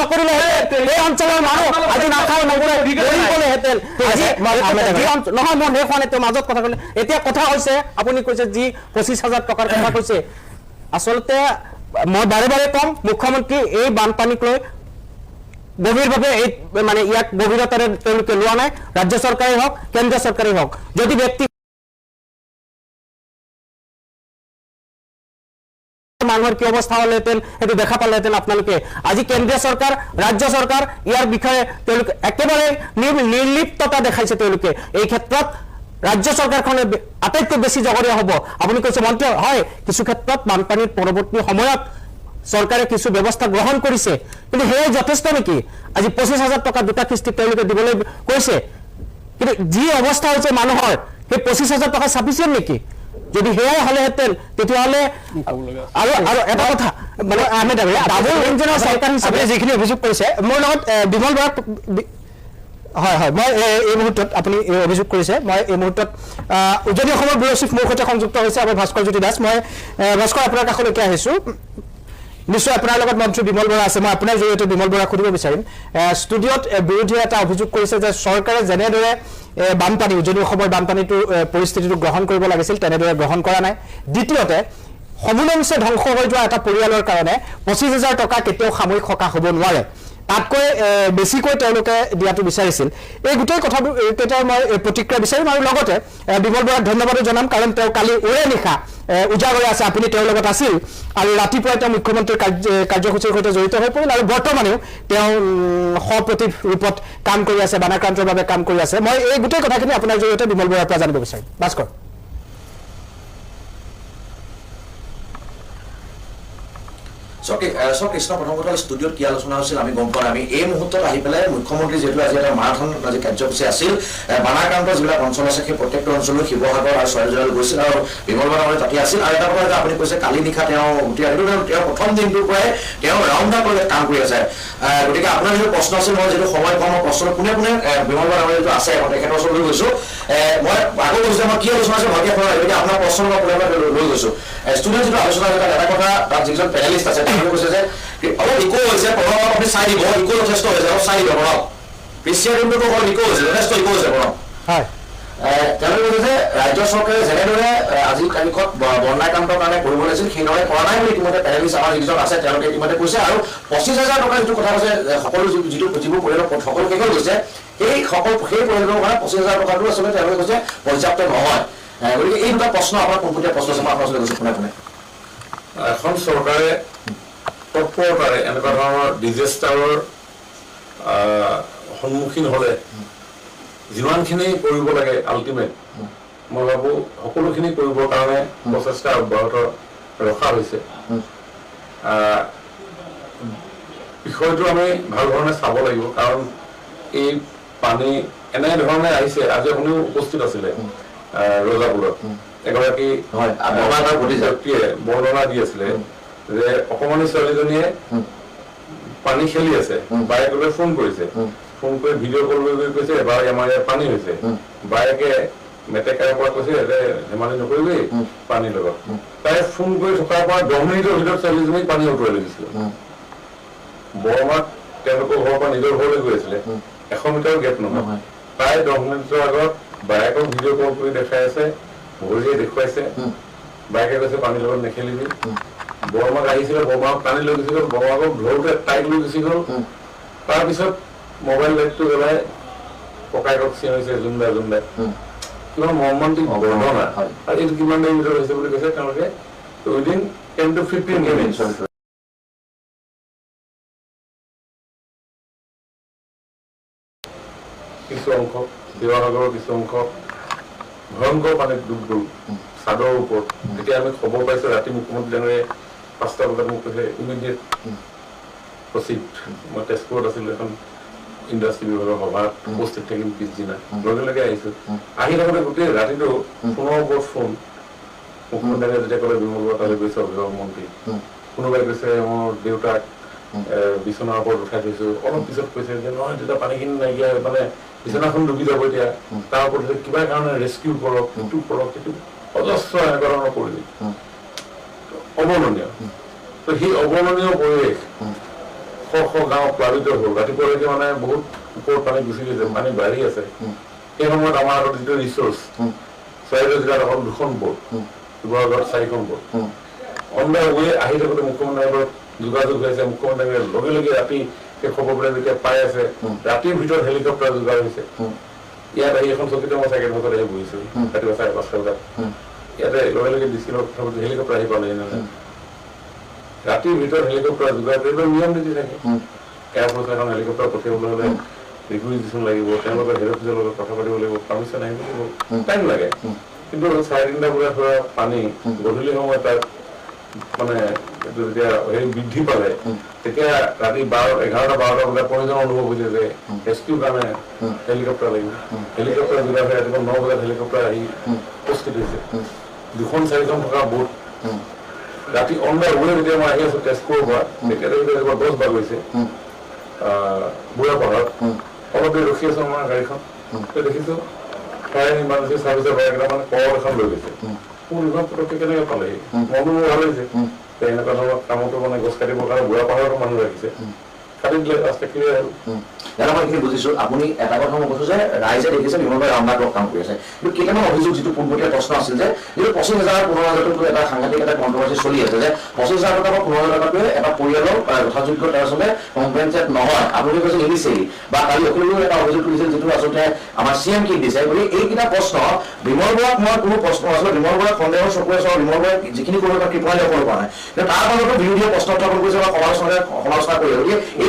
Speaker 5: নকৰিলে এই অঞ্চলৰ মানুহ আজি নাখাওঁ নগলেহেঁতেন নহয় মোৰ শেষ হোৱা নাই মাজত কথা ক'লে এতিয়া কথা হৈছে আপুনি কৈছে যি 25,000 টকাৰ কথা কৈছে আচলতে মই বাৰে বাৰে কম মুখ্যমন্ত্ৰী এই বানপানীক লৈ গভীৰভাৱে এই মানে ইয়াক গভীৰতাৰে তেওঁলোকে লোৱা নাই ৰাজ্য চৰকাৰেই হওক কেন্দ্ৰীয় চৰকাৰেই হওক যদি ব্যক্তি মানুহৰ কি অৱস্থা হ'লেহেঁতেন সেইটো দেখা পালেহেঁতেন আপোনালোকে আজি কেন্দ্ৰীয় চৰকাৰ ৰাজ্য চৰকাৰ ইয়াৰ বিষয়ে তেওঁলোকে একেবাৰে নিৰ্লিপ্ততা দেখাইছে তেওঁলোকে এই ক্ষেত্ৰত ৰাজ্য চৰকাৰখনে আটাইতকৈ বেছি জগৰীয়া হ'ব আপুনি কৈছে মন্ত্ৰী হয় কিছু ক্ষেত্ৰত বানপানীৰ পৰৱৰ্তী সময়ত চৰকাৰে কিছু ব্যৱস্থা গ্ৰহণ কৰিছে কিন্তু সেয়াই যথেষ্ট নেকি আজি 25,000 টকা দুটা কিস্তি তেওঁলোকে দিবলৈ কৈছে কিন্তু যি অৱস্থা হৈছে মানুহৰ সেই 25,000 টকা সাফিচিয়েণ্ট নেকি যদি সেয়াই হ'লেহেঁতেন তেতিয়াহ'লে আৰু এটা কথা মানে আমি ডাবল ইঞ্জিনৰ চৰকাৰ হিচাপে যিখিনি অভিযোগ কৰিছে মোৰ লগত বিমল বৰা হয় হয় মই এই মুহূৰ্তত আপুনি অভিযোগ কৰিছে মই এই মুহূৰ্তত উজনি অসমৰ ব্যুৰ চিফ মোৰ সৈতে সংযুক্ত হৈছে আমাৰ ভাস্কৰজ্যোতি দাস মই ভাস্কৰ আপোনাৰ কাষলৈকে আহিছোঁ নিশ্চয় আপোনাৰ লগত মন্ত্ৰী বিমল বৰা আছে মই আপোনাৰ জৰিয়তে বিমল বৰা সুধিব বিচাৰিম ষ্টুডিঅ'ত বিৰোধীয়ে এটা অভিযোগ কৰিছে যে চৰকাৰে যেনেদৰে বানপানী উজনি অসমৰ বানপানীটোৰ পৰিস্থিতিটো গ্ৰহণ কৰিব লাগিছিল তেনেদৰে গ্ৰহণ কৰা নাই দ্বিতীয়তে সমূলংশে ধ্বংস হৈ যোৱা এটা পৰিয়ালৰ কাৰণে 25,000 টকা কেতিয়াও সাময়িক সকাহ হ'ব নোৱাৰে তাতকৈ বেছিকৈ তেওঁলোকে দিয়াটো বিচাৰিছিল এই গোটেই কথাবোৰ কেইটাৰ মই প্ৰতিক্ৰিয়া বিচাৰিম আৰু লগতে বিমল বৰাক ধন্যবাদো জনাম কাৰণ তেওঁ কালি ওৰে নিশা উজাগৰে আছে আপুনি তেওঁৰ লগত আছিল আৰু ৰাতিপুৱাই তেওঁ মুখ্যমন্ত্ৰীৰ কাৰ্যসূচীৰ সৈতে জড়িত হৈ পৰিল আৰু বৰ্তমানেও তেওঁ সপ্ৰতিভ ৰূপত কাম কৰি আছে বানাক্ৰান্তৰ বাবে কাম কৰি আছে মই এই গোটেই কথাখিনি আপোনাৰ জৰিয়তে বিমল বৰাৰ পৰা জানিব বিচাৰিম ভাস্কৰ
Speaker 6: কৃষ্ণ প্ৰথম কথা ষ্টুডিঅ'ত কি আলোচনা হৈছিল আমি গম পোৱা নাই আমি এই মুহূৰ্তত আহি পেলাই মুখ্যমন্ত্ৰী যিহেতু আজি এটা মাৰাথন আজি কাৰ্যসূচী আছিল বানাক্ৰান্ত যিবিলাক অঞ্চল আছে সেই প্ৰত্যেকটো অঞ্চললৈ শিৱসাগৰ আৰু চৰাইদেউলৈ গৈছিল আৰু বিমল বৰা তাতে আছিল আৰু এটা কথা আপুনি কৈছে কালি নিশা তেওঁ উঠি আহিলো তেওঁ প্ৰথম দিনটোৰ পৰাই তেওঁ ৰাউণ্ড আপ কাম কৰি আছে গতিকে আপোনাৰ যিটো প্ৰশ্ন আছিল মই যিটো সময় কম প্ৰশ্ন পোনে পোনে বিমল বৰা যিটো আছে তেখেতৰ ওচৰলৈ গৈছো মই আগত কৈছো মই কি আলোচনা আছে ভালকে শুনা গতিকে আপোনাৰ প্ৰশ্ন মই পোনে পোনে লৈ গৈছো ষ্টুডিঅ'ত যিটো আলোচনা হৈছে এটা কথা তাত যিজন পেনেলিষ্ট আছে কৈছে যে অলপ ইকো হৈছে প্ৰণৱ আপুনি চাই দিব ইকো যথেষ্ট হৈছে অলপ চাই দিব প্ৰণৱ পিচিআৰ ৰুমটোতো অলপ ইকো হৈছে যথেষ্ট ইকো হৈছে প্ৰণৱ হয় তেওঁলোকে কৈছে যে ৰাজ্য চৰকাৰে যেনেদৰে আজি তাৰিখত বন্যাক্ৰান্তৰ কাৰণে কৰিব লাগিছিল সেইদৰে কৰা নাই বুলি ইতিমধ্যে পেনেলিষ্ট আমাৰ যিজন আছে তেওঁলোকে ইতিমধ্যে কৈছে আৰু 25,000 টকা যিটো কথা কৈছে সকলো যিবোৰ পৰিয়ালৰ সকলো শেষ গৈছে সেই পৰিয়ালৰ কাৰণে 25,000 টকাটো আচলতে তেওঁলোকে কৈছে পৰ্যাপ্ত নহয় গতিকে এই দুটা প্ৰশ্ন আপোনাৰ পোনপটীয়া প্ৰশ্ন আছে মই আপোনাৰ ওচৰলৈ গৈছো পোনে পোনে
Speaker 7: এখন চৰকাৰে তৎপৰতাৰে এনেকুৱা ধৰণৰ ডিজাষ্টাৰৰ সন্মুখীন হ'লে যিমানখিনি কৰিব লাগে আল্টিমেট মই ভাবোঁ সকলোখিনি কৰিবৰ কাৰণে প্ৰচেষ্টা অব্যাহত ৰখা হৈছে বিষয়টো আমি ভাল ধৰণে চাব লাগিব কাৰণ এই পানী এনেধৰণে আহিছে আজি আপুনিও উপস্থিত আছিলে ৰজাপুৰত এগৰাকী ব্যক্তিয়ে বৰ্ণনা দি আছিলে যে অকমানি ছোৱালীজনীয়ে পানী খেলি আছে বায়েকলৈ ফোন কৰিছে ফোন কৰি ভিডিঅ' কল কৰি কৈছে এবাৰ আমাৰ ইয়াত পানী হৈছে বায়েকে মেটেকাৰ পৰা কৈছে যে ধেমালি নকৰিবি পানীৰ লগত তাই ফোন কৰি থকাৰ পৰা 10 মিনিটৰ ভিতৰত ছোৱালীজনীক পানী উটুৱাই লৈ দিছিলে বৰমাক তেওঁলোকৰ ঘৰৰ পৰা নিজৰ ঘৰলৈ গৈ আছিলে 100 মিটাৰ গেপ নহয় প্ৰায় 10 মিনিটৰ আগত বাইকক ভিডিঅ' কল কৰি দেখাই আছে ভৰিয়ে দেখুৱাইছে বাইকে কৈছে পানীৰ লগত নেখেলিবি বৰমাক আহিছিলে বৰমাক টানি লৈ গুচি গ'ল বৰমাকক ধৰোতে তাইক লৈ গুচি গ'ল তাৰপিছত মোবাইল লাইটটো জ্বলাই ককায়েকক চিঞৰিছে জুন্দা জুন্দা কিমান মৰ্মান্তিক ঘটনা আৰু এইটো কিমান দেৰিৰ ভিতৰত হৈছে বুলি কৈছে তেওঁলোকে উইদিন 10 to 15 minutes কিছু অংশ শিৱসাগৰৰ কিছু অংশ ভয়ংকৰ পানীত ডুব গ'ল চাদৰ ওপৰত তেতিয়া আমি খবৰ পাইছো ৰাতি মুখ্যমন্ত্ৰী ডাঙৰীয়াই 5টা বজাত মোক কৈছে ইমিডিয়েট প্ৰচিড মই তেজপুৰত আছিলো এখন ইণ্ডাষ্ট্ৰী বিভাগৰ সভাত উপস্থিত থাকিম পিছদিনা লগে লগে আহিছো আহি থাকোঁতে গোটেই ৰাতিটো ফোনৰ ওপৰত ফোন মুখ্যমন্ত্ৰী ডাঙৰীয়াই যেতিয়া ক'লে বিমল বৰা তালৈ গৈছে অভিভাৱক মন্ত্ৰী কোনোবাই কৈছে মোৰ দেউতাক বিচনাৰ ওপৰত উঠাই থৈছো অলপ পিছত কৈছে যে নহয় তেতিয়া পানীখিনি নাইকিয়া মানে বিচনাখন ডুবি যাব এতিয়া তাৰ ওপৰত কিবা কাৰণে ৰেস্কিউ কৰক ইটো কৰক সেইটো অজস্ৰ এনেকুৱা ধৰণৰ কৰিলে অৱৰ্ণনীয় তো সেই অৱৰ্ণনীয় পৰিৱেশ শ শ গাঁও প্লাবিত হ'ল ৰাতিপুৱালৈকে মানে বহুত ওপৰত পানী গুচি গৈছে পানী বাঢ়ি আছে সেই সময়ত আমাৰ আগত যিটো ৰিচোৰ্চ চৰাইদেউ জিলাত অকল 2খন বোট শিৱসাগৰত 4খন বোট অন দ্য ৱে আহি থাকোঁতে মুখ্যমন্ত্ৰীৰ লগত যোগাযোগ হৈ আছে মুখ্যমন্ত্ৰীয়ে লগে লগে ৰাতি সেই খবৰবিলাক যেতিয়া পাই আছে ৰাতিৰ ভিতৰত হেলিকপ্টাৰ যোগাৰ হৈছে ইয়াত আহি এখন চকীতে মই চাইকেল হাতত আহি বহিছো ৰাতিপুৱা 5:30 বজাত ইয়াতে লগে লগে ডিচিলৰ কথা পাতি হেলিকপ্টাৰ আহি পালে ৰাতিৰ ভিতৰত হেলিকপ্টাৰ যোগাৰ কৰিব নিয়ম নীতি থাকে এয়াৰফৰ্চে এখন হেলিকপ্টাৰ পঠিয়াবলৈ হ'লে ৰিকুইজিশ্যন লাগিব তেওঁলোকৰ হেড অফিচৰ লগত কথা পাতিব লাগিব পাৰ্মিশ্যন আহিব লাগিব টাইম লাগে কিন্তু 3:30 বজাত হোৱা পানী গধূলি সময়ত তাত মানে যেতিয়া হেৰি বৃদ্ধি পালে তেতিয়া ৰাতি 11-12 বজাত প্ৰয়োজন অনুভৱ হৈছে যে ৰেস্কিউৰ কাৰণে হেলিকপ্টাৰ লাগিব হেলিকপ্টাৰ যোগাৰ হৈ ৰাতিপুৱা 9 বজাত হেলিকপ্টাৰ আহি উপস্থিত হৈছে 2-4খন থকা বোট ৰাতি অন দ্য ৱে যেতিয়া মই আহি আছো তেজপুৰৰ পৰা তেতিয়া 10 বাৰ গৈছে বুঢ়া পাহাৰত অলপ দেৰি ৰখি আছো আমাৰ গাড়ীখন দেখিছো ফায়াৰ ইমাৰ্জেঞ্চি চাৰ্ভিচৰ পৰা মানে কল এখন লৈ গৈছে কোন পটককে কেনেকে পালেহি মনো মোৰ ভাল হৈছে এনেকুৱা ধৰণৰ কামতো মানে গছ কাটিবৰ কাৰণে বুঢ়া পাহাৰতো মানুহ ৰাখিছে কাটি দিলে ৰাস্তা ক্লিয়াৰ হ'ল
Speaker 6: দাদা মই এইখিনি বুজিছো আপুনি এটা কথা মই কৈছো যে ৰাইজে দেখিছে বিমলভাই ৰামনাথ কাম কৰি আছে কিন্তু কেইটামান অভিযোগ যিটো পোনপটীয়া প্ৰশ্ন আছিল যে যিটো 25,000-15,000 এটা সাংঘাতিক এটা কণ্ট্ৰভাৰ্চি চলি আছে যে 25,000 টকা বা 15,000 টকাটোৱে এটা পৰিয়ালৰ যথাযোগ্য তাৰ আচলতে কম্পেনচেট নহয় আপুনি কৈছে নিবিচাৰি বা কালি অখিলেও এটা অভিযোগ কৰিছিল যিটো আচলতে আমাৰ CM কি দিছে বুলি এইকেইটা প্ৰশ্ন বিমল বৰাক মই কোনো প্ৰশ্ন আচলতে বিমল বৰাক সন্দেহৰ চকুৰে চাওঁ বিমল বৰাই যিখিনি কৰিব তাৰ কৃপণালী কৰিব পৰা নাই কিন্তু তাৰ মাজতো বিৰোধীয়ে প্ৰশ্ন উত্থাপন কৰিছে বা সমালোচনা কৰি গতিকে এই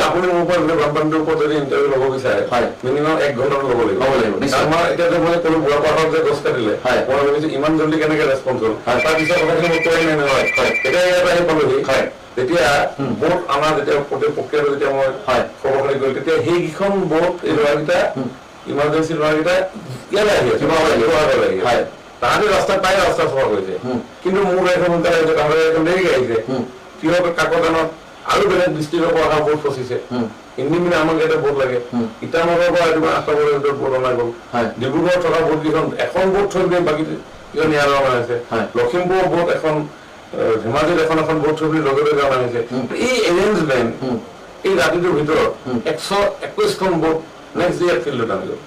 Speaker 7: আপুনি মোৰ পৰা বানপানীটোৰ ওপৰত যদি ইণ্টাৰভিউ ল'ব বিচাৰে মিনিমাম 1 ঘণ্টা ল'ব লাগিব আমাৰ এতিয়া যে মই ক'লো বুঢ়া পাহাৰত যে গছ কাটিলে মই ভাবিছো ইমান জল্দি কেনেকে ৰেছপন্স হ'ল তাৰপিছত কথাখিনি মই কৈ নাই নহয় এতিয়া ইয়াত আহি পালোহি তেতিয়া বোট আমাৰ যেতিয়া প্ৰক্ৰিয়াটো যেতিয়া মই খবৰ খালি কৰিলো তেতিয়া সেইকেইখন বোট এই ল'ৰাকেইটা ইমাৰ্জেঞ্চি ল'ৰাকেইটা ইয়ালৈ আহি আছে শিৱসাগৰলৈ আহি আছে তাহাঁতি ৰাস্তা পাই ৰাস্তা চফা কৰিছে কিন্তু মোৰ গাড়ীখন সোনকালে আহিছে তাহাঁতৰ গাড়ীখন দেৰিকে আহিছে কিহৰ কাকজানত আৰু বেলেগ ডিষ্ট্ৰিক্টৰ পৰা অহা বোট ফচিছে ইন্দিমিনে আমাৰ ইয়াতে বোট লাগে ইটানগৰৰ পৰা ৰাতিপুৱা 8টা বজাৰ ভিতৰত বোট অনা গ'ল ডিব্ৰুগড়ত থকা বোট কেইখন এখন বোট থৈ গৈ বাকী কেইখন ইয়াৰ অনা হৈছে লখিমপুৰৰ বোট এখন ধেমাজিত এখন বোট থৈ গৈ লগে লগে অনা হৈছে এই এৰেঞ্জমেণ্ট এই ৰাতিটোৰ ভিতৰত 121খন বোট নেক্সট ডে ফিল্ডত আনি গ'ল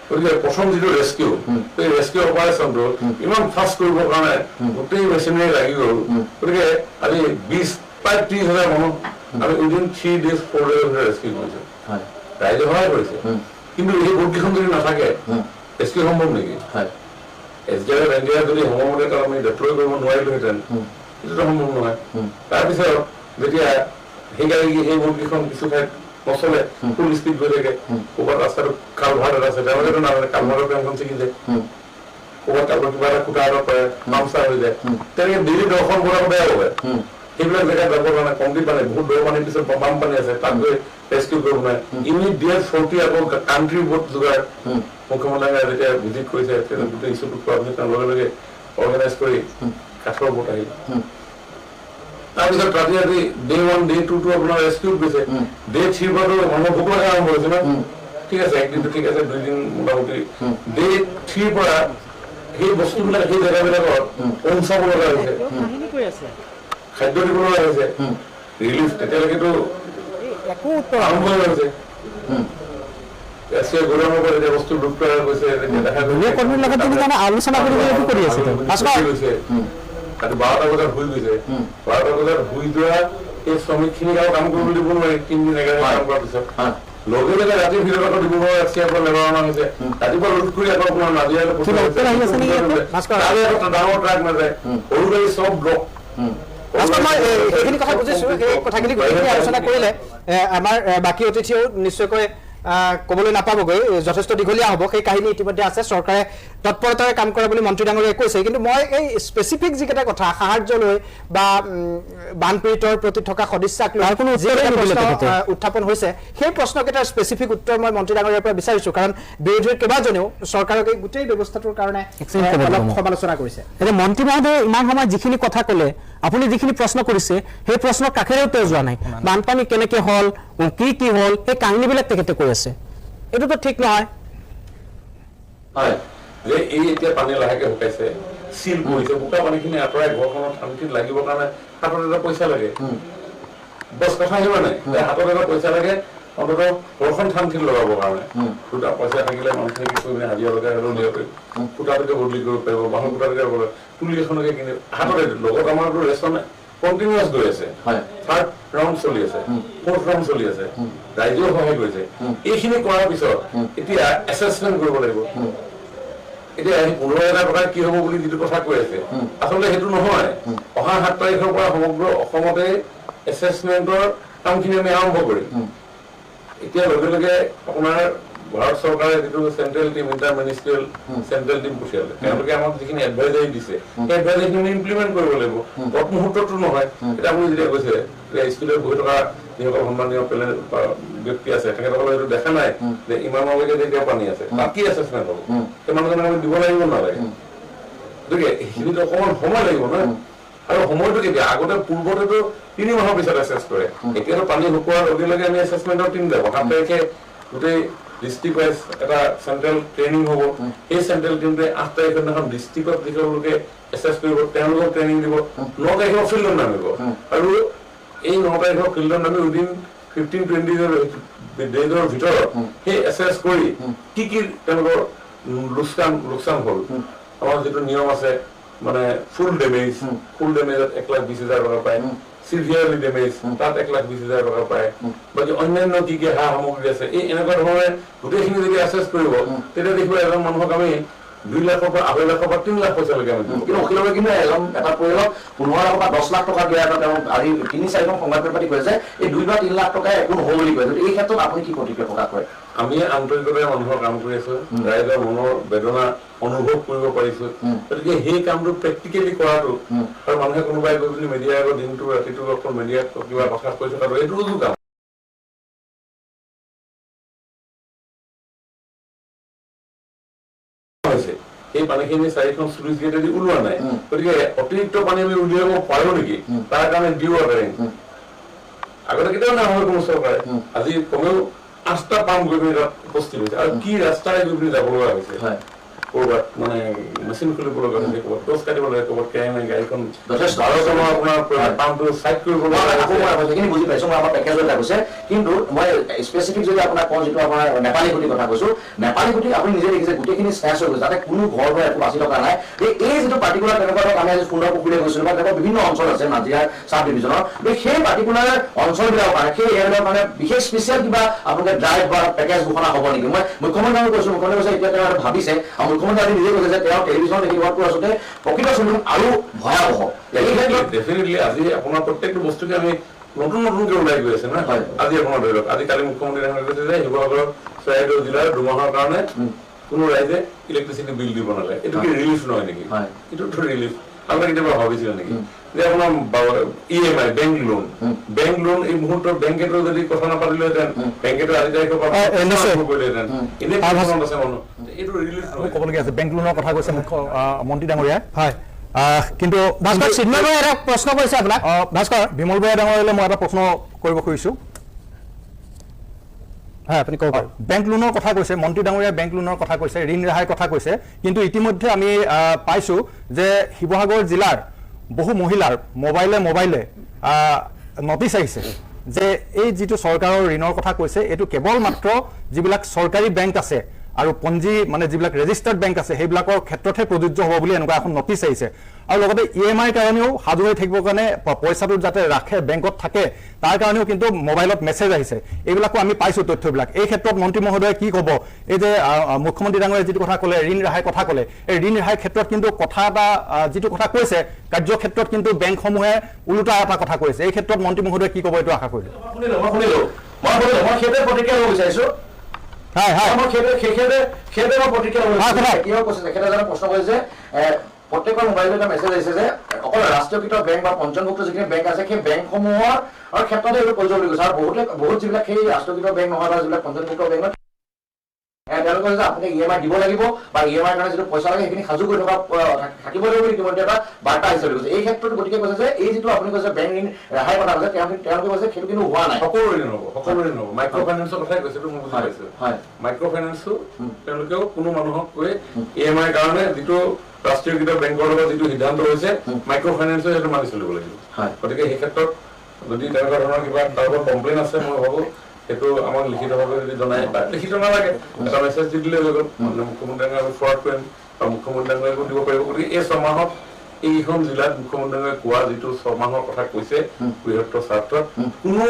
Speaker 7: গতিকে প্ৰথম যিটো ৰেস্কিউ এই ৰেস্কিউ অপাৰেশ্যনটো ইমান ফাষ্ট কৰিবৰ কাৰণে গোটেই মেচিনাৰী লাগি গ'ল গতিকে আজি 20-30,000 মানুহ আমি উইদিন 3 days 4 days ৰেস্কিউ কৰিছো ৰাইজে সহায় কৰিছে কিন্তু এই বোটকেইখন যদি নাথাকে ৰেস্কিউ সম্ভৱ নেকি SDR ইণ্ডিয়া যদি সময়মতে তাত আমি ডেপ্লয় কৰিব নোৱাৰিলোহেঁতেন সেইটোতো সম্ভৱ নহয় তাৰপিছত যেতিয়া সেই বোটকেইখন কিছু ঠাইত নচলে ফুল স্পীড গৈ থাকে ক'ৰবাত ৰাস্তাটো কালভাৰ্ট এটা আছে তেওঁলোকেতো নাজানে কালভাৰ্টৰ পেনখন ছিগি যায় ক'ৰবাত কালভাৰ্ট কিবা এটা খুটা এটা পৰে নামচা হৈ যায় তেনেকে ডেইলি দৰ্শন কৰাটো বেয়া হ'ব সেইবিলাক জেগাত যাবৰ কাৰণে কমপ্লিট পানী বহুত দ পানীৰ পিছত বাম পানী আছে তাত গৈ ৰেস্কিউ কৰিব নোৱাৰে ইমিডিয়েট 40 আকৌ কাণ্ট্ৰি বোট যোগাৰ মুখ্যমন্ত্ৰীয়ে যেতিয়া ভিজিট কৰিছে গোটেই ইছ্যুটো কোৱাৰ পিছত তেওঁ লগে লগে অৰ্গেনাইজ কৰি কাঠৰ বোট আহিল তাৰপিছত ৰাতি ৰাতি ডে 1 ডে 2 টো আপোনাৰ ৰেস্কিউ কৰিছে ডে 3 পৰাটো মানুহ ভোক লগা আৰম্ভ হৈছে ন ঠিক আছে একদিনটো ঠিক আছে 2 দিন মোটামুটি ডে 3 পৰা সেই বস্তুবিলাক সেই জেগাবিলাকত পঞ্চাব লগা হৈছে খাদ্য দিব লগা হৈছে ৰিলিফ তেতিয়ালৈকেতো
Speaker 2: একো উত্তৰ
Speaker 7: আৰম্ভ হৈছে এছিয়া গোদামৰ পৰা এতিয়া বস্তু লুট কৰা গৈছে দেখা
Speaker 2: দলীয় কৰ্মীৰ লগত তুমি কাৰণে আলোচনা কৰিবলৈ একো কৰি আছে
Speaker 7: গৈছে আৰু 12টা বজাত শুই গৈছে 12টা বজাত শুই যোৱা এই শ্ৰমিকখিনিক আৰু কাম কৰিবলৈ দিব নোৱাৰি 3 দিন একেৰাহে কাম কৰাৰ পিছত লগে লগে ৰাতিৰ ভিতৰত আকৌ ডিব্ৰুগড় এছিয়াৰ পৰা লেবাৰ অনা হৈছে ৰাতিপুৱা লুট কৰি আকৌ আপোনাৰ নাজিৰালৈ ডাঙৰ ট্ৰাক নাযায় সৰু গাড়ী চব ব্লক
Speaker 2: সেইখিনি কথা বুজিছো সেই কথাখিনি গোটেইখিনি আলোচনা কৰিলে আমাৰ বাকী অতিথিয়েও নিশ্চয়কৈ ক'বলৈ নাপাবগৈ যথেষ্ট দীঘলীয়া হ'ব সেই কাহিনী ইতিমধ্যে আছে চৰকাৰে তৎপৰতাৰে কাম কৰে বুলি মন্ত্ৰী ডাঙৰীয়াই কৈছে কিন্তু মই এই স্পেচিফিক যিকেইটা কথা সাহায্য লৈ বা বানপীড়িতৰ প্ৰতি থকা সদিচ্ছাক লৈ কোনো উত্থাপন হৈছে সেই প্ৰশ্নকেইটাৰ স্পেচিফিক উত্তৰ মই মন্ত্ৰী ডাঙৰীয়াৰ পৰা বিচাৰিছোঁ কাৰণ বিৰোধীৰ কেইবাজনেও চৰকাৰক এই গোটেই ব্যৱস্থাটোৰ কাৰণে অলপ সমালোচনা কৰিছে
Speaker 5: এতিয়া মন্ত্ৰী মহোদয়ে ইমান সময় যিখিনি কথা ক'লে আপুনি যিখিনি প্ৰশ্ন কৰিছে সেই প্ৰশ্নৰ কাষেৰে উত্তৰ যোৱা নাই বানপানী কেনেকৈ হ'ল কি হ'ল সেই কাহিনীবিলাক তেখেতে কৈ আছে এইটোতো ঠিক নহয়
Speaker 7: হয় যে এই এতিয়া পানী লাহেকে শুকাইছে চিল কৰিছে বোকা পানীখিনি আঁতৰাই ঘৰখনত শান্তিত লাগিবৰ কাৰণে হাতত এটা পইচা লাগে বছ কথা আহিব নাই হাতত এটা পইচা লাগে অন্তত ঘৰখন শান্তিত লগাবৰ কাৰণে দুটা পইচা থাকিলে মানুহখিনি কি কৰি হাজিৰা লগাই হ'লেও উলিয়াব পাৰিব সূতাটোকে বদলি কৰিব পাৰিব বাঁহৰ সূতাটোকে তুলি এখনকে কিনি হাততে লগত আমাৰতো ৰেচন কণ্টিনিউৱাছ গৈ আছে থাৰ্ড ৰাউণ্ড চলি আছে ফৰ্থ ৰাউণ্ড চলি আছে ৰাইজেও সহায় কৰিছে এইখিনি কৰাৰ পিছত এতিয়া এছেছমেণ্ট কৰিব লাগিব এতিয়া 15,000 টকা কি হ'ব বুলি যিটো কথা কৈ আছে আচলতে সেইটো নহয় অহা 7 তাৰিখৰ পৰা সমগ্ৰ অসমতে এছেছমেণ্টৰ কামখিনি আমি আৰম্ভ কৰিম এতিয়া লগে লগে আপোনাৰ ভাৰত চৰকাৰে যিটো central team inter ministerial central team পঠিয়ালে তেওঁলোকে আমাক যিখিনি এডভাইজাৰী দিছে সেই এডভাইজাৰীখিনি ইমপ্লিমেণ্ট কৰিব লাগিব তৎমুহূৰ্ততো নহয় এতিয়া আপুনি যেতিয়া কৈছে যে স্কুলত বহি থকা যিসকল সন্মানীয় ব্যক্তি আছে তেখেতসকলে এইটো দেখা নাই যে ইমানলৈকে যেতিয়া পানী আছে তাত কি এছেছমেণ্ট হ'ব সেই মানুহজনক আমি দিব লাগিব নালাগে গতিকে সেইখিনিত অকণমান সময় লাগিব নহয় আৰু সময়টো কেতিয়া আগতে পূৰ্বতেতো 3 মাহৰ পিছত এছেছ কৰে এতিয়াতো পানী শুকোৱাৰ লগে লগে আমি এছেছমেণ্টৰ টিম যাব 7 তাৰিখে গোটেই ডিষ্ট্ৰিক্ট ৱাইজ এটা চেণ্ট্ৰেল ট্ৰেইনিং হ'ব এই চেণ্ট্ৰেল টিমটোৱে 8 তাৰিখৰ দিনাখন ডিষ্ট্ৰিক্টত যিসকলোকে এছেছ কৰিব তেওঁলোকক ট্ৰেইনিং দিব 9 তাৰিখৰ ফিল্ডত নামিব আৰু এই 9 তাৰিখৰ ফিল্ডত নামি উইদিন 15-20 ডেজৰ ভিতৰত সেই এছেছ কৰি কি তেওঁলোকৰ লোকচান হ'ল আমাৰ যিটো নিয়ম আছে মানে ফুল ডেমেজত 1,20,000 টকা পায় সিভিয়াৰলি ডেমেজ তাত 1,20,000 টকা পায় বাকী অন্যান্য কি সা সামগ্ৰী আছে এই এনেকুৱা ধৰণে গোটেইখিনি যদি এছেছ কৰিব তেতিয়া দেখিব এজন মানুহক আমি 2 লাখৰ পৰা 2.5 লাখৰ পৰা 3 লাখ পইচালৈকে আমি দিব
Speaker 6: কিন্তু অখিলকে কিন্তু এটা পৰিয়ালক 15 লাখ পৰা 10 লাখ টকা দিয়া এটা তেওঁ আজি 3-4খন সংবাদ পেপাৰী কৈছে এই 2 বা 3 লাখ টকা একো নহ'ব বুলি কৈছে এই ক্ষেত্ৰত আপুনি কি প্ৰতিক্ৰিয়া প্ৰকাশ কৰে
Speaker 7: আমি আন্তৰিকতাৰে মানুহৰ কাম কৰি আছো ৰাইজৰ মনৰ বেদনা অনুভৱ কৰিব পাৰিছো গতিকে সেই কামটো প্ৰেক্টিকেলি কৰাটো আৰু মানুহে কোনোবাই গৈ পিনি মিডিয়াৰ আগত দিনটো ৰাতিটো অকল মিডিয়াত কিবা প্ৰকাশ কৰি থকাটো এইটো কাম এই পানীখিনি 4খন স্লুইচ গেটেদি ওলোৱা নাই গতিকে অতিৰিক্ত পানী আমি উলিয়াব পাৰো নেকি তাৰ কাৰণে ডিউ অৰ্ডাৰিং আগতে কেতিয়াও নহয় কোনো চৰকাৰে আজি কমেও 8টা পাম্প গৈ পিনি তাত উপস্থিত হৈছে আৰু কি ৰাস্তাৰে গৈ পিনি যাব লগা হৈছে ক'ৰবাত মানে মেচিন খুলিব লগা হৈছে ক'ৰবাত টচ কাটিব লাগে ক'ৰবাত কেৰাহী গাড়ীখন
Speaker 6: যথেষ্ট
Speaker 7: আপোনাৰ পাম্পটো চাইড কৰিব লগা
Speaker 6: সেইখিনি বুজি পাইছো মই আমাৰ পেকেজৰ এটা কৈছে কিন্তু মই স্পেচিফিক যদি আপোনাক কওঁ যিটো আমাৰ নেপালী গুটিৰ কথা কৈছো নেপালী গুটি আপুনি নিজে দেখিছে গোটেইখিনি স্নেচ হৈ গৈছে তাতে কোনো ঘৰ দুৱাৰ একো বাচি থকা নাই এই যিটো পাৰ্টিকুলাৰ তেনেকুৱা আমি আজি সুন্দৰ পুখুৰীলৈ গৈছিলো বা তেনেকুৱা বিভিন্ন অঞ্চল আছে নাজিৰাৰ চাব ডিভিজনৰ সেই পাৰ্টিকুলাৰ অঞ্চলবিলাকৰ কাৰণে সেই এৰিয়াবিলাকৰ কাৰণে বিশেষ স্পেচিয়েল কিবা আপোনালোকে ড্ৰাইভ বা পেকেজ ঘোষণা হ'ব নেকি মই মুখ্যমন্ত্ৰীক কৈছো মুখ্যমন্ত্ৰী কৈছে এতিয়া তেওঁ ভাবিছে আৰু মুখ্যমন্ত্ৰী আজি নিজে কৈছে যে তেওঁ টেলিভিশ্যন দেখিবটো আচলতে প্ৰকৃত ছবিখন আৰু ভয়াৱহ
Speaker 7: ডেফিনেটলি আজি আপোনাৰ প্ৰত্যেকটো বস্তুকে আমি নতুনকে ওলাই গৈ আছে নহয় আজি আপোনাৰ ধৰি লওক আজি কালি মুখ্যমন্ত্ৰী কৈছে যে শিৱসাগৰ চৰাইদেউ জিলাৰ 2 মাহৰ কাৰণে কোনো ৰাইজে ইলেক্ট্ৰিচিটি বিল দিব নালাগে এইটো কি ৰিলিফ নহয় নেকি এইটোতো ৰিলিফ আপোনাক কেতিয়াবা ভাবিছিল নেকি যে আপোনাৰ EMI বেংক লোন এই মুহূৰ্তত বেংকেতো যদি কথা নাপাতিলেহেঁতেন বেংকেতো আজি তাৰিখৰ পৰা কৰিলেহেঁতেন এনেই আছে মানুহ এইটো ৰিলিফ
Speaker 4: ক'বলগীয়া আছে বেংক লোনৰ কথা কৈছে মন্ত্ৰী ডাঙৰীয়া
Speaker 2: হয়
Speaker 4: কিন্তু
Speaker 2: ভাস্কৰ চিন্ময় বৰাই এটা প্ৰশ্ন কৰিছে আপোনাক
Speaker 4: ভাস্কৰ বিমল বৰা ডাঙৰীয়ালৈ মই এটা প্ৰশ্ন কৰিব খুজিছোঁ
Speaker 2: হয় আপুনি ক'ব পাৰে
Speaker 4: বেংক লোনৰ কথা কৈছে মন্ত্ৰী ডাঙৰীয়াই বেংক লোনৰ কথা কৈছে ঋণ ৰেহাইৰ কথা কৈছে কিন্তু ইতিমধ্যে আমি পাইছোঁ যে শিৱসাগৰ জিলাৰ বহু মহিলাৰ মোবাইলে নটিচ আহিছে যে এই যিটো চৰকাৰৰ ঋণৰ কথা কৈছে এইটো কেৱল মাত্ৰ যিবিলাক চৰকাৰী বেংক আছে আৰু পঞ্জী মানে যিবিলাক ৰেজিষ্টাৰ্ড বেংক আছে সেইবিলাকৰ ক্ষেত্ৰতহে প্ৰযোজ্য হ'ব বুলি এনেকুৱা এখন নটিচ আহিছে আৰু লগতে EMI কাৰণেও সাজু হৈ থাকিবৰ কাৰণে পইচাটো যাতে ৰাখে বেংকত থাকে তাৰ কাৰণেও কিন্তু মোবাইলত মেছেজ আহিছে এইবিলাকো আমি পাইছোঁ তথ্যবিলাক এই ক্ষেত্ৰত মন্ত্ৰী মহোদয়ে কি ক'ব এই যে মুখ্যমন্ত্ৰী ডাঙৰীয়াই যিটো কথা ক'লে ঋণ ৰেহাই কথা ক'লে এই ঋণ ৰেহাইৰ ক্ষেত্ৰত কিন্তু কথা এটা যিটো কথা কৈছে কাৰ্যক্ষেত্ৰত কিন্তু বেংকসমূহে ওলোটা এটা কথা কৈছে এই ক্ষেত্ৰত মন্ত্ৰী মহোদয়ে কি ক'ব এইটো আশা কৰিলোঁ
Speaker 6: মই সেইটোৱে প্ৰতিক্ৰিয়া ল'ব বিচাৰিছোঁ প্ৰত্যেকৰ মোবাইলত এটা মেছেজ আহিছে যে অকল ৰাষ্ট্ৰীয়কৃত বেংক বা পঞ্জীয়নভুক্ত যিখিনি বেংক আছে সেই বেংকসমূহৰ ক্ষেত্ৰতে এইটো প্ৰযোজ্য বুলি কৈছে আৰু বহুত যিবিলাক সেই ৰাষ্ট্ৰীয়কৃত বেংক নহয় বা যিবিলাক পঞ্জীয়নভুক্ত বেংক তেওঁলোকে কৈছে যে আপুনি EMI দিব লাগিব বা EMI কাৰণে যিটো পইচা লাগে সেইখিনি সাজু কৰি থকা থাকিব লাগিব বুলি ইতিমধ্যে এটা বাৰ্তা আহিছে বুলি কৈছে এই ক্ষেত্ৰত গতিকে কৈছে যে এই যিটো আপুনি কৈছে বেংক ঋণ ৰেহাই কথা কৈছে তেওঁলোকে কৈছে সেইটো কিন্তু হোৱা নাই
Speaker 7: সকলো ঋণ হ'ব মাইক্ৰ' ফাইনেন্সৰ কথাই কৈছে এইটো মই বুজি পাইছো মাইক্ৰ' ফাইনেন্সো তেওঁলোকেও কোনো মানুহক কৈ EMI কাৰণে যিটো ৰাষ্ট্ৰীয়কৃত বেংকৰ লগত যিটো সিদ্ধান্ত হৈছে মাইক্ৰ' ফাইনেন্সে সেইটো মানি চলিব লাগিব গতিকে সেই ক্ষেত্ৰত যদি তেনেকুৱা ধৰণৰ কিবা তাৰ ওপৰত কমপ্লেইন আছে মই ভাবোঁ সেইটো আমাক লিখিতভাৱে যদি জনায় বা লিখিত নালাগে এটা মেছেজ দি দিলে হৈ গ'ল মুখ্যমন্ত্ৰী ডাঙৰীয়াক আমি ফৰৱাৰ্ড কৰিম বা মুখ্যমন্ত্ৰী ডাঙৰীয়াকো দিব পাৰিব গতিকে এই ছমাহত এইখন জিলাত মুখ্যমন্ত্ৰী ডাঙৰীয়াই কোৱা যিটো ছমাহৰ কথা কৈছে বৃহত্তৰ স্বাৰ্থত কোনো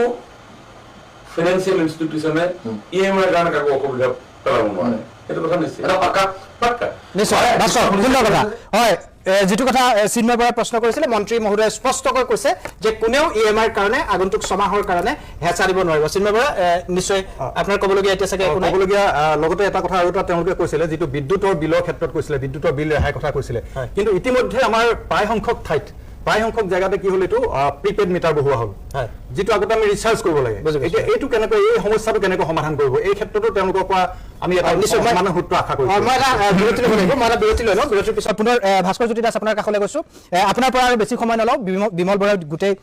Speaker 7: ফাইনেন্সিয়েল ইনষ্টিটিউশ্যনে EMI কাৰণে কাকো অসুবিধা পেলাব নোৱাৰে সেইটো কথা নিশ্চিত
Speaker 2: নিশ্চয় সুন্দৰ কথা হয় যিটো কথা চিন্ময় বৰাই প্ৰশ্ন কৰিছিলে মন্ত্ৰী মহোদয়ে স্পষ্টকৈ কৈছে যে কোনেও EMI কাৰণে আগন্তুক ছমাহৰ কাৰণে হেঁচা দিব নোৱাৰিব চিন্ময় বৰা নিশ্চয় আপোনাৰ ক'বলগীয়া এতিয়া চাগে
Speaker 4: ক'বলগীয়া লগতে এটা কথা আৰু এটা তেওঁলোকে কৈছিলে যিটো বিদ্যুতৰ বিলৰ ক্ষেত্ৰত কৈছিলে বিদ্যুতৰ বিল ৰেহাই কথা কৈছিলে কিন্তু ইতিমধ্যে আমাৰ প্ৰায় সংখ্যক জেগাতে কি হ'ল এইটো প্ৰিপেড মিটাৰ বহোৱা হ'ল যিটো আগতে আমি ৰিচাৰ্জ কৰিব লাগে এতিয়া এইটো কেনেকৈ এই সমস্যাটো কেনেকৈ সমাধান কৰিব এই ক্ষেত্ৰতো তেওঁলোকৰ পৰা আমি এটা সমাধান সূত্ৰ আশা কৰিছোঁ মই এটা বিৰতি ল'ব লাগিব মই এটা বিৰতি লৈ লওঁ বিৰতিৰ পিছত পুনৰ ভাস্কৰ জ্যোতি দাস আপোনাৰ কাষলৈ গৈছোঁ আপোনাৰ পৰা আৰু বেছি সময় নলওঁ বিমল বৰাই গোটেই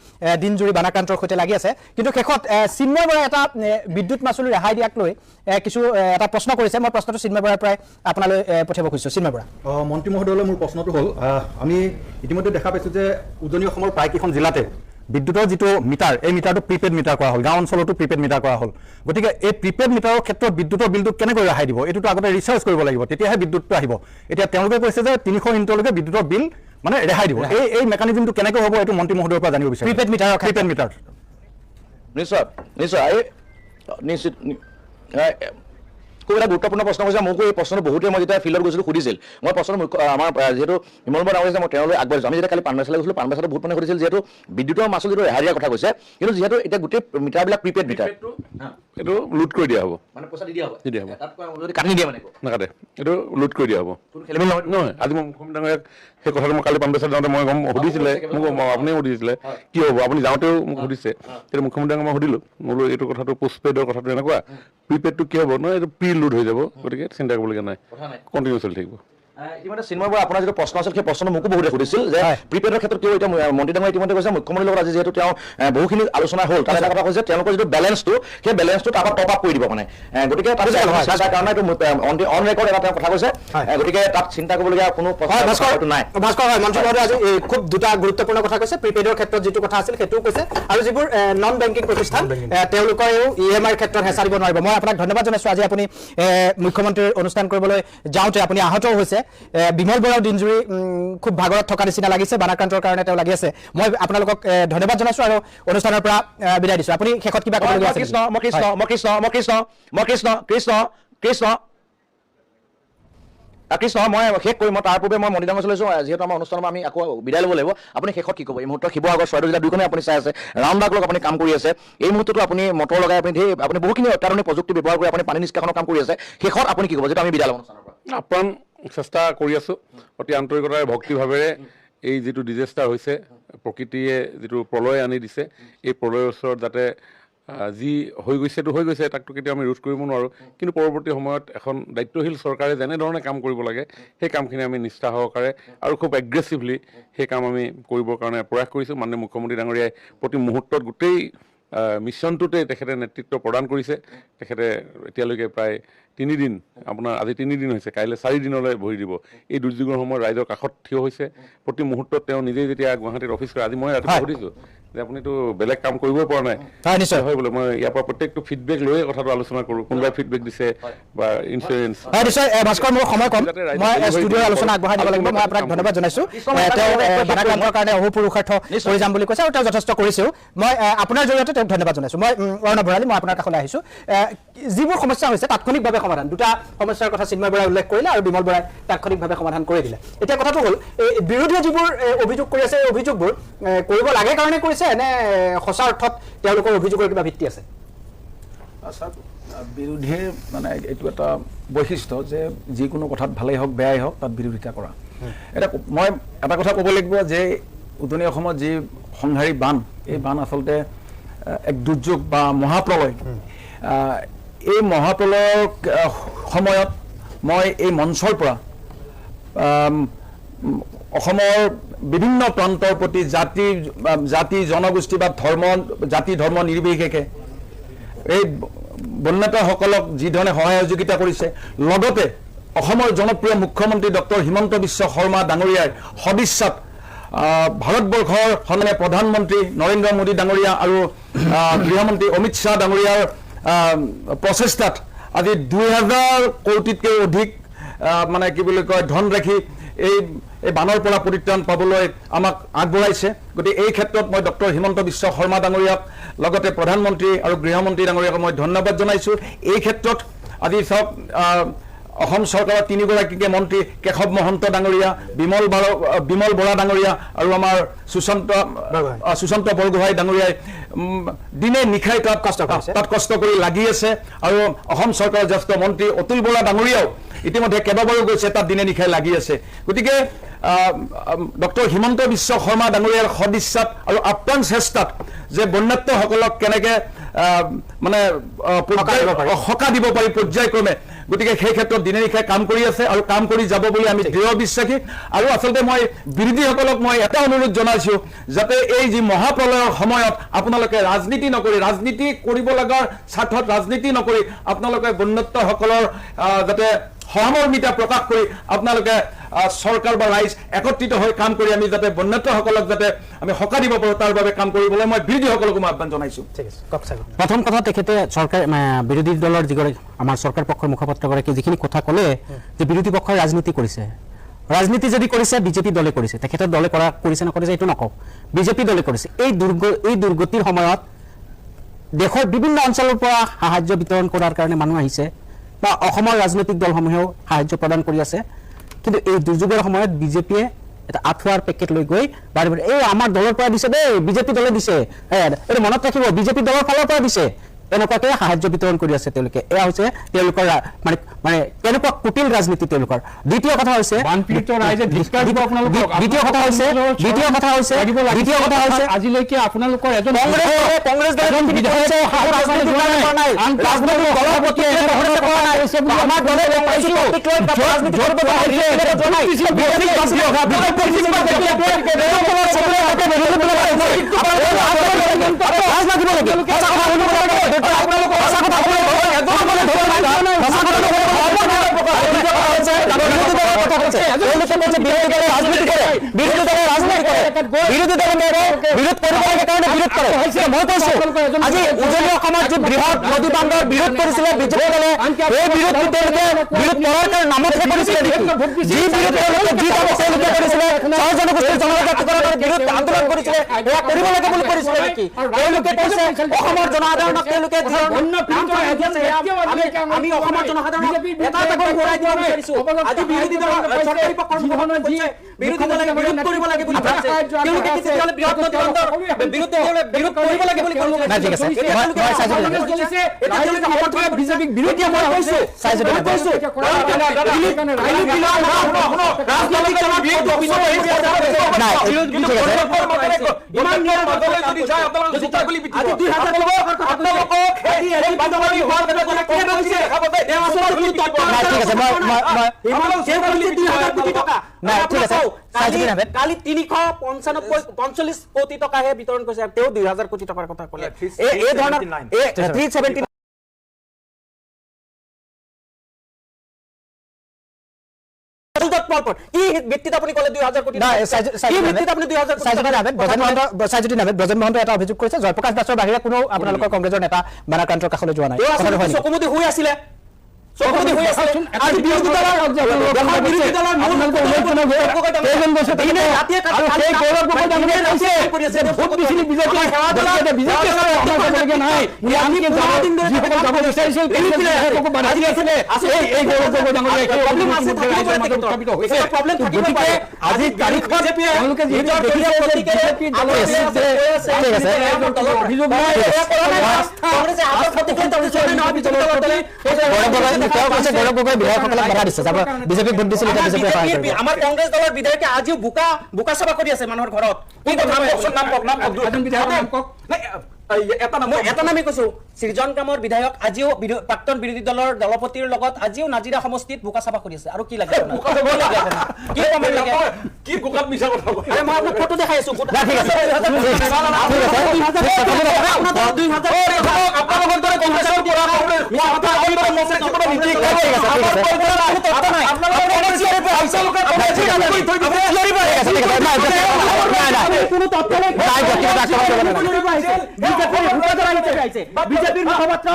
Speaker 4: দিন জুৰি বানাক্ৰান্তৰ সৈতে লাগি আছে কিন্তু শেষত চিন্ময় বৰাই এটা বিদ্যুৎ মাচুল ৰেহাই দিয়াক লৈ কিছু এটা প্ৰশ্ন কৰিছে মই প্ৰশ্নটো চিন্ময় বৰাৰ পৰাই আপোনালৈ পঠিয়াব খুজিছোঁ চিন্ময় বৰা মন্ত্ৰী মহোদয়লৈ মোৰ প্ৰশ্নটো হ'ল আমি ইতিমধ্যে দেখা পাইছোঁ যে উজনি অসমৰ প্ৰায়কেইখন জিলাতে বিদ্যুতৰ যিটো মিটাৰ এই মিটাৰটো প্ৰিপেড মিটাৰ কৰা হ'ল গাঁও অঞ্চলতো প্ৰিপেড মিটাৰ কৰা হ'ল গতিকে এই প্ৰিপেড মিটাৰৰ ক্ষেত্ৰত বিদ্যুতৰ বিলটো কেনেকৈ ৰেহাই দিব এইটোতো আগতে ৰিচাৰ্জ কৰিব লাগিব তেতিয়াহে বিদ্যুৎটো আহিব এতিয়া তেওঁলোকে কৈছে যে 300 ইউনিটলৈকে বিদ্যুতৰ বিল মানে ৰেহাই দিব এই মেকানিজমটো কেনেকৈ হ'ব এইটো মন্ত্ৰী মহোদয়ৰ পৰা জানিব বিচাৰিছোঁ প্ৰিপেড মিটাৰ
Speaker 6: নিশ্চয় খুব এটা গুৰুত্বপূৰ্ণ প্ৰশ্ন কৈছে মোকো এই প্ৰশ্নটো বহুতে মই যেতিয়া ফিল্ডত গৈছিলোঁ সুধিছিল মই প্ৰশ্ন আমাৰ যিহেতু বিমল বৰা ডাঙৰীয়া মই তেওঁলৈ আগবাঢ়িছোঁ আমি যেতিয়া কালি পাণবজাৰলৈ গৈছিলোঁ পাণবজাৰত বহুত মানুহে সুধিছিল যিহেতু বিদ্যুতৰ মাচুল যিটো ৰেহাই দিয়াৰ কথা কৈছে কিন্তু যিহেতু এতিয়া গোটেই মিটাৰবিলাক প্ৰিপেড মিটাৰ
Speaker 7: এইটো লোড কৰি দিয়া হ'ব
Speaker 6: মানে পইচা দি দিয়া হ'ব
Speaker 7: তাত
Speaker 6: যদি কাটি নিদিয়ে মানে
Speaker 7: নাকাটে এইটো লোড কৰি দিয়া হ'ব নহয় আজি মই মুখ্যমন্ত্ৰী ডাঙৰীয়াক সেই কথাটো মই কালি পাণবজাৰ যাওঁতে মই সুধিছিলে মোক আপুনিও সুধিছিলে কি হ'ব আপুনি যাওঁতেও মোক সুধিছে তেতিয়া মুখ্যমন্ত্ৰী ডাঙৰীয়াক মই সুধিলোঁ বোলো এইটো কথাটো পোষ্টপেইডৰ কথাটো এনেকুৱা প্ৰিপেডটো কি হ'ব নহয় এইটো প্ৰি লোড হৈ যাব গতিকে চিন্তা কৰিবলগীয়া নাই কণ্টিনিউ চলি থাকিব
Speaker 6: ইতিমধ্যে চিন্ময় বৰা আপোনাৰ যিটো প্ৰশ্ন আছিল সেই প্ৰশ্নটো মোকো বহুতে সুধিছিল যে প্ৰিপেডৰ ক্ষেত্ৰত কিয় এতিয়া মন্ত্ৰী ডাঙৰীয়া ইতিমধ্যে কৈছে মুখ্যমন্ত্ৰীৰ লগত আজি যিহেতু তেওঁ বহুখিনি আলোচনা হ'ল তাত এটা কথা কৈছে তেওঁলোকৰ যিটো বেলেঞ্চটো সেই বেলেঞ্চটো তাৰ পৰা টপ আপ কৰি দিব মানে গতিকে তাত তাৰ কাৰণে এইটো অন ৰেকৰ্ড এটা তেওঁ কথা কৈছে গতিকে তাত চিন্তা কৰিবলগীয়া কোনো প্ৰশ্ন নাই
Speaker 2: ভাস্কৰ হয় মন্ত্ৰী মহোদয়ে আজি খুব দুটা গুৰুত্বপূৰ্ণ কথা কৈছে প্ৰিপেডৰ ক্ষেত্ৰত যিটো কথা আছিল সেইটোও কৈছে আৰু যিবোৰ নন বেংকিং প্ৰতিষ্ঠান তেওঁলোকেও EMIৰ ক্ষেত্ৰত হেঁচা দিব নোৱাৰিব মই আপোনাক ধন্যবাদ জনাইছোঁ আজি আপুনি মুখ্যমন্ত্ৰীৰ অনুষ্ঠান কৰিবলৈ যাওঁতে আপুনি আহতও হৈছে বিমল বৰাও দিনজুৰি খুব ভাগৰত থকা নিচিনা লাগিছে বানাক্ৰান্তৰ কাৰণে তেওঁ লাগি আছে মই আপোনালোকক ধন্যবাদ জনাইছোঁ আৰু অনুষ্ঠানৰ পৰা বিদায় দিছোঁ আপুনি শেষত কিবা ক'বলগীয়া আছে
Speaker 6: কৃষ্ণ মই শেষ কৰিম মই তাৰ পূৰ্বে মই মন্ত্ৰী ডাঙৰীয়া চলাইছোঁ যিহেতু আমাৰ অনুষ্ঠানত আমি আকৌ বিদায় ল'ব লাগিব আপুনি শেষত কি ক'ব এই মুহূৰ্তত শিৱসাগৰ চৰাইদেউ জিলা দুইখনে আপুনি চাই আছে ৰাউণ্ড লগ আপুনি কাম কৰি আছে এই মুহূৰ্ততো আপুনি মটৰ লগাই আপুনি বহুখিনি অত্যাধুনিক প্ৰযুক্তি ব্যৱহাৰ কৰি আপুনি পানী নিষ্কাশনৰ কাম কৰি আছে শেষত আপুনি কি ক'ব যিটো আমি বিদায় ল'ম অনুষ্ঠানৰ পৰা
Speaker 7: আপ্ৰাণ চেষ্টা কৰি আছোঁ অতি আন্তৰিকতাৰে ভক্তিভাৱেৰে এই যিটো ডিজেষ্টাৰ হৈছে প্ৰকৃতিয়ে যিটো প্ৰলয় আনি দিছে এই প্ৰলয়ৰ ওচৰত যাতে যি হৈ গৈছে তাকতো কেতিয়াও আমি ৰোধ কৰিব নোৱাৰোঁ কিন্তু পৰৱৰ্তী সময়ত এখন দায়িত্বশীল চৰকাৰে যেনেধৰণে কাম কৰিব লাগে সেই কামখিনি আমি নিষ্ঠা সহকাৰে আৰু খুব এগ্ৰেছিভলি সেই কাম আমি কৰিবৰ কাৰণে প্ৰয়াস কৰিছোঁ মাননীয় মুখ্যমন্ত্ৰী ডাঙৰীয়াই প্ৰতি মুহূৰ্তত গোটেই মিছনটোতে তেখেতে নেতৃত্ব প্ৰদান কৰিছে তেখেতে এতিয়ালৈকে প্ৰায় 3 দিন আপোনাৰ আজি 3 দিন হৈছে, কাইলৈ 4 দিনলৈ বহি দিব। এই দুৰ্যোগৰ সময়ত ৰাইজৰ কাষত থিয় হৈছে, প্ৰতি মুহূৰ্তত তেওঁ নিজে যেতিয়া গুৱাহাটীত অফিচ কৰে, আজি মই ৰাতিপুৱা সুধিছোঁ যে আপুনিতো বেলেগ কাম কৰিবই পৰা নাই।
Speaker 2: হয় নিশ্চয়
Speaker 7: হয় বোলে, মই ইয়াৰ পৰা প্ৰত্যেকটো ফিডবেক লৈয়ে কথাটো আলোচনা কৰোঁ, কোনোবাই ফিডবেক দিছে বা ইঞ্চুৰেঞ্চ।
Speaker 2: হয় নিশ্চয় ভাস্কৰ, মোৰ সময় কম, মই ষ্টুডিঅ'ৰ আলোচনা আগবঢ়াই দিব লাগিব। মই আপোনাক ধন্যবাদ জনাইছোঁ। তেওঁ বানাক্ৰান্তৰ কাৰণে অহোপুৰুষাৰ্থ কৰি যাম বুলি কৈছে আৰু তেওঁ যথেষ্ট কৰিছেও। মই আপোনাৰ জৰিয়তে তেওঁক ধন্যবাদ জনাইছোঁ। মই অৰ্ণৱ ভৰালী, মই আপোনাৰ কাষলৈ আহিছোঁ। যিবোৰ সমস্যা হৈছে তাৎক্ষণিকভাৱে সমাধান, দুটা সমস্যাৰ কথা চিন্ময় বৰাই উল্লেখ কৰিলে আৰু বিমল বৰাই তাৎক্ষণিকভাৱে সমাধান কৰি দিলে। এতিয়া কথাটো হ'ল, এই বিৰোধীয়ে যিবোৰ অভিযোগ কৰি আছে, এই অভিযোগবোৰ কৰিব লাগে কাৰণে কৰিছে নে সঁচা অৰ্থত তেওঁলোকৰ অভিযোগৰ কিবা ভিত্তি আছে?
Speaker 8: বিৰোধীয়ে মানে এইটো এটা বৈশিষ্ট্য যে যিকোনো কথাত ভালেই হওক বেয়াই হওক তাত বিৰোধিতা কৰা। এতিয়া মই এটা কথা ক'ব লাগিব যে উজনি অসমত যি সংহাৰী বান, এই বান আচলতে এক দুৰ্যোগ বা মহাপ্ৰলয়। এই মহাপ্ৰলয়ৰ সময়ত মই এই মঞ্চৰ পৰা অসমৰ বিভিন্ন প্ৰান্তৰ প্ৰতি জাতি জনগোষ্ঠী বা জাতি ধৰ্ম নিৰ্বিশেষে এই বন্যাতাসকলক যি ধৰণে সহায় সহযোগিতা কৰিছে, লগতে অসমৰ জনপ্ৰিয় মুখ্যমন্ত্ৰী ডক্টৰ হিমন্ত বিশ্ব শৰ্মা ডাঙৰীয়াৰ সদিচ্ছাত ভাৰতবৰ্ষৰ সন্মানীয় প্ৰধানমন্ত্ৰী নৰেন্দ্ৰ মোদী ডাঙৰীয়া আৰু গৃহমন্ত্ৰী অমিত শ্বাহ ডাঙৰীয়াৰ প্ৰচেষ্টাত আজি 2000 কোটিতকৈ অধিক মানে কি বুলি কয় ধনৰাশি এই বানৰ পৰা পৰিত্ৰাণ পাবলৈ আমাক আগবঢ়াইছে। গতিকে এই ক্ষেত্ৰত মই ডক্টৰ হিমন্ত বিশ্ব শৰ্মা ডাঙৰীয়াক লগতে প্ৰধানমন্ত্ৰী আৰু গৃহমন্ত্ৰী ডাঙৰীয়াক মই ধন্যবাদ জনাইছোঁ। এই ক্ষেত্ৰত আজি চাওক, অসম চৰকাৰৰ 3গৰাকীকে মন্ত্ৰী কেশৱ মহন্ত ডাঙৰীয়া, বিমল বৰা ডাঙৰীয়া আৰু আমাৰ সুশান্ত বৰগোহাঁই ডাঙৰীয়াই দিনে নিশাই তাত কষ্ট কৰি লাগি আছে। আৰু অসম চৰকাৰৰ জ্যেষ্ঠ মন্ত্ৰী অতুল বৰা ডাঙৰীয়াও ইতিমধ্যে কেইবাবাৰো গৈছে, তাত দিনে নিশাই লাগি আছে। গতিকে ডক্টৰ হিমন্ত বিশ্ব শৰ্মা ডাঙৰীয়াৰ সদিচ্ছাত আৰু আপ্ৰাণ চেষ্টাত যে বন্যাত্মসকলক কেনেকৈ মানে সকাহ দিব পাৰি পৰ্যায়ক্ৰমে, গতিকে সেই ক্ষেত্ৰত দিনে নিশাই কাম কৰি আছে আৰু কাম কৰি যাব বুলি আমি দৃঢ় বিশ্বাসী। আৰু আচলতে মই বিৰোধীসকলক মই এটা অনুৰোধ জনাইছোঁ যাতে এই যি মহাপ্ৰলয়ৰ সময়ত আপোনালোকে ৰাজনীতি নকৰি, ৰাজনীতি কৰিব লগাৰ স্বাৰ্থত ৰাজনীতি নকৰি আপোনালোকে বন্যাত্মসকলৰ যাতে সহমৰ্মিতা প্ৰকাশ কৰি আপোনালোকে চৰকাৰ বা ৰাইজ একত্ৰিত হৈ কাম কৰি আমি যাতে বন্যাত্মসকলক যাতে আমি সকাহ দিব পাৰোঁ তাৰ বাবে কাম কৰিবলৈ মই বিৰোধীসকলকো মই আহ্বান জনাইছোঁ।
Speaker 5: প্ৰথম কথা, তেখেতে চৰকাৰ বিৰোধী দলৰ যিগৰাকী আমাৰ চৰকাৰ পক্ষৰ মুখপাত্ৰগৰাকীয়ে যিখিনি কথা ক'লে যে বিৰোধী পক্ষই ৰাজনীতি কৰিছে, ৰাজনীতি যদি কৰিছে বিজেপি দলে কৰিছে, তেখেতৰ দলে কৰিছে নকৰিছে এইটো নকওঁ, বিজেপি দলে কৰিছে। এই দুৰ্গতিৰ সময়ত দেশৰ বিভিন্ন অঞ্চলৰ পৰা সাহায্য বিতৰণ কৰাৰ কাৰণে মানুহ আহিছে বা অসমৰ ৰাজনৈতিক দলসমূহেও সাহায্য প্ৰদান কৰি আছে। কিন্তু এই দুৰ্যোগৰ সময়ত বিজেপিয়ে এটা আঁঠুৱাৰ পেকেট লৈ গৈ বাৰে বাৰে এই আমাৰ দলৰ পৰা দিছে দেই, বিজেপি দলে দিছে, এইটো মনত ৰাখিব, বিজেপি দলৰ ফালৰ পৰা দিছে, এনেকুৱাকৈ সাহায্য বিতৰণ কৰি আছে তেওঁলোকে। এয়া হৈছে তেওঁলোকৰ মানে কেনেকুৱা কুটিল ৰাজনীতি তেওঁলোকৰ। দ্বিতীয় কথা হৈছে
Speaker 3: আজিলৈকে আপোনালোকৰ এজন
Speaker 2: বিৰোধী দলে বিৰোধ কৰিব লাগে কাৰণে বিৰোধ কৰে। মই কৈছোঁ আজি উজনি অসমত যি বৃহৎ নদী বান্ধৰ বিৰোধ কৰিছিলে বিজেপি দলে, এই বিৰোধ তেওঁলোকে বিৰোধ কৰাৰ কাৰণে নামতহে কৰিছিলে নেকি? যি বিৰোধ তেওঁলোকে কৰিছিলে, জনগোষ্ঠীৰ জনজাতিকৰণৰ বিৰোধ আন্দোলন কৰিছিলে, এয়া কৰিব লাগে বুলি কৰিছিলে নেকি? তেওঁলোকে কৈছে অসমৰ জনসাধাৰণক তেওঁলোকে আমি অসমৰ জনসাধাৰণক এটা এটা ঘূৰাই দিব বিচাৰিছোঁ। আজি বিৰোধী দলৰ চৰকাৰী পক্ষৰ বিৰোধী দলে বিৰোধ কৰিব লাগে বুলি কৈছে, তেওঁলোকে তেতিয়াহ'লে বৃহৎ নদী বান্ধৰ বিৰুদ্ধে বিৰোধ কৰিব লাগে বুলি কৈছে। বিজেপিক বিৰোধী মই কৈছোঁ কালি 345 কোটি টকাহে বিতৰণ কৰিছে, তেওঁ 2000 কোটি টকাৰ কথা ক'লে। এই ধৰণৰ
Speaker 5: ওপৰত কি ভিত্তিত আপুনি ক'লে 2000 কোটি
Speaker 2: নাই,
Speaker 5: কি ভিত্তিত আপুনি 2000 কোটি
Speaker 2: ব্ৰজেন মহন্ত এটা অভিযোগ কৰিছে জয়প্ৰকাশ দাসৰ বাহিৰে কোনো আপোনালোকৰ কংগ্ৰেছৰ নেতা বানাক্ৰান্তৰ কাষলৈ যোৱা নাই
Speaker 5: চকুমুদি হৈ আছিলে চকুমুদি হৈ আছিলে আৰু বিৰোধী দলৰ
Speaker 2: গৌৰৱ গগৈ বিধায়কসকলক বাধা দিছে বিজেপিক ভোট দিছিল
Speaker 5: আমাৰ কংগ্ৰেছ দলৰ বিধায়কে আজিও বোকা চাফা কৰি আছে মানুহৰ ঘৰত এটা নামে কৈছো সৃজন কামৰ বিধায়ক আজিও প্ৰাক্তন বিৰোধী দলৰ দলপতিৰ লগত আজিও নাজিৰা সমষ্টিত বোকা চাফা কৰি আছে আৰু কি লাগে
Speaker 7: কি বোকাত মিছা কথা
Speaker 5: মই আপোনাক ফটো দেখাই আছো বিজেপিৰ মুখপাত্ৰ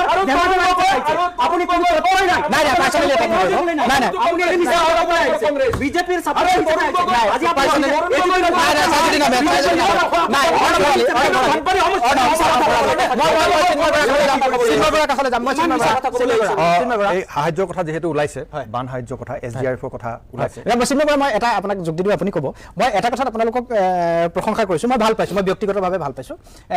Speaker 5: বিজেপিৰ
Speaker 4: সাহায্যৰ কথা যিহেতু ওলাইছে বান সাহায্যৰ কথা SDRFৰ কথা ওলাইছে
Speaker 2: মই এটা আপোনাক যোগ দি দিওঁ আপুনি ক'ব মই এটা কথাত আপোনালোকক প্ৰশংসা কৰিছোঁ মই ভাল পাইছোঁ মই ব্যক্তিগতভাৱে ভাল পাইছোঁ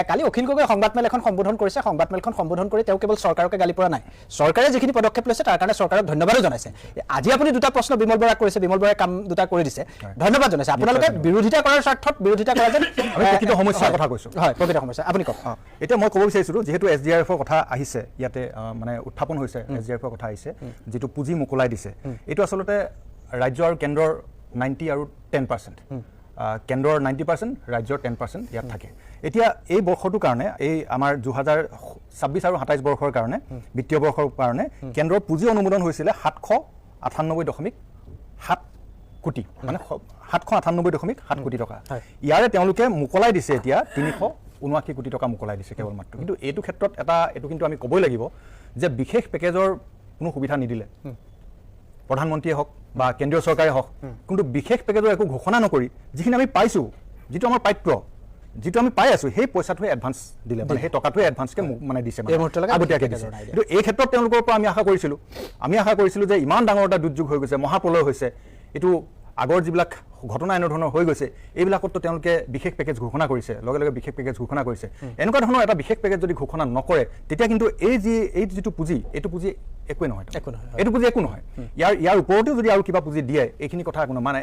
Speaker 2: কালি অখিল গগৈ সংবাদমেল এখন সম্বোধন কৰিছে সংবাদমেলখন সম্বোধন কৰি তেওঁ কেৱল চৰকাৰকে গালি পৰা নাই চৰকাৰে যিখিনি পদক্ষেপ লৈছে তাৰ কাৰণে চৰকাৰক ধন্যবাদো জনাইছে আজি আপুনি দুটা প্ৰশ্ন বিমল বৰাক কৰিছে বিমল বৰাই কাম দুটা কৰি দিছে ধন্যবাদ জনাইছে আপোনালোকে বিৰোধিতা কৰাৰ স্বাৰ্থত বিৰোধিতা কৰা যেন
Speaker 4: আমি প্ৰকৃত সমস্যাৰ কথা কৈছোঁ
Speaker 2: হয় প্ৰকৃত সমস্যা আপুনি কওক
Speaker 4: এতিয়া মই ক'ব বিচাৰিছিলোঁ যিহেতু SDRFৰ কথা আহিছে ইয়াতে মানে উত্থাপন হৈছে SDRFৰ কথা আহিছে যিটো পুঁজি মোকলাই দিছে এইটো আচলতে ৰাজ্য আৰু কেন্দ্ৰৰ 90 আৰু 10% কেন্দ্ৰৰ 90% ৰাজ্যৰ 10% ইয়াত থাকে এতিয়া এই বৰ্ষটোৰ কাৰণে এই আমাৰ 2026 আৰু 27 বৰ্ষৰ কাৰণে বিত্তীয় বৰ্ষৰ কাৰণে কেন্দ্ৰৰ পুঁজি অনুমোদন হৈছিলে 798.7 কোটি মানে 798.7 কোটি টকা ইয়াৰে তেওঁলোকে মোকলাই দিছে এতিয়া 379 কোটি টকা মোকলাই দিছে কেৱল মাত্ৰ কিন্তু এইটো ক্ষেত্ৰত এইটো কিন্তু আমি ক'বই লাগিব যে বিশেষ পেকেজৰ কোনো সুবিধা নিদিলে প্ৰধানমন্ত্ৰীয়ে হওক বা কেন্দ্ৰীয় চৰকাৰে হওক কিন্তু বিশেষ পেকেজৰ একো ঘোষণা নকৰি যিখিনি আমি পাইছোঁ যিটো আমাৰ প্ৰাপ্য যিটো আমি পাই আছোঁ সেই পইচাটোৱে এডভান্স দিলে মানে সেই টকাটোৱে এডভান্সকে মানে দিছে আগতীয়াকৈ দিছে কিন্তু এই ক্ষেত্ৰত তেওঁলোকৰ পৰা আমি আশা কৰিছিলোঁ যে ইমান ডাঙৰ এটা দুৰ্যোগ হৈ গৈছে মহাপ্ৰলয় হৈছে এইটো আগৰ যিবিলাক ঘটনা এনেধৰণৰ হৈ গৈছে এইবিলাকতো তেওঁলোকে বিশেষ পেকেজ ঘোষণা কৰিছে লগে লগে বিশেষ পেকেজ ঘোষণা কৰিছে এনেকুৱা ধৰণৰ এটা বিশেষ পেকেজ যদি ঘোষণা নকৰে তেতিয়া কিন্তু এই যিটো পুঁজি এইটো পুঁজি একোৱে নহয় এইটো পুঁজি একো নহয় ইয়াৰ ওপৰতেও যদি আৰু কিবা পুঁজি দিয়ে এইখিনি কথা একো নহয় মানে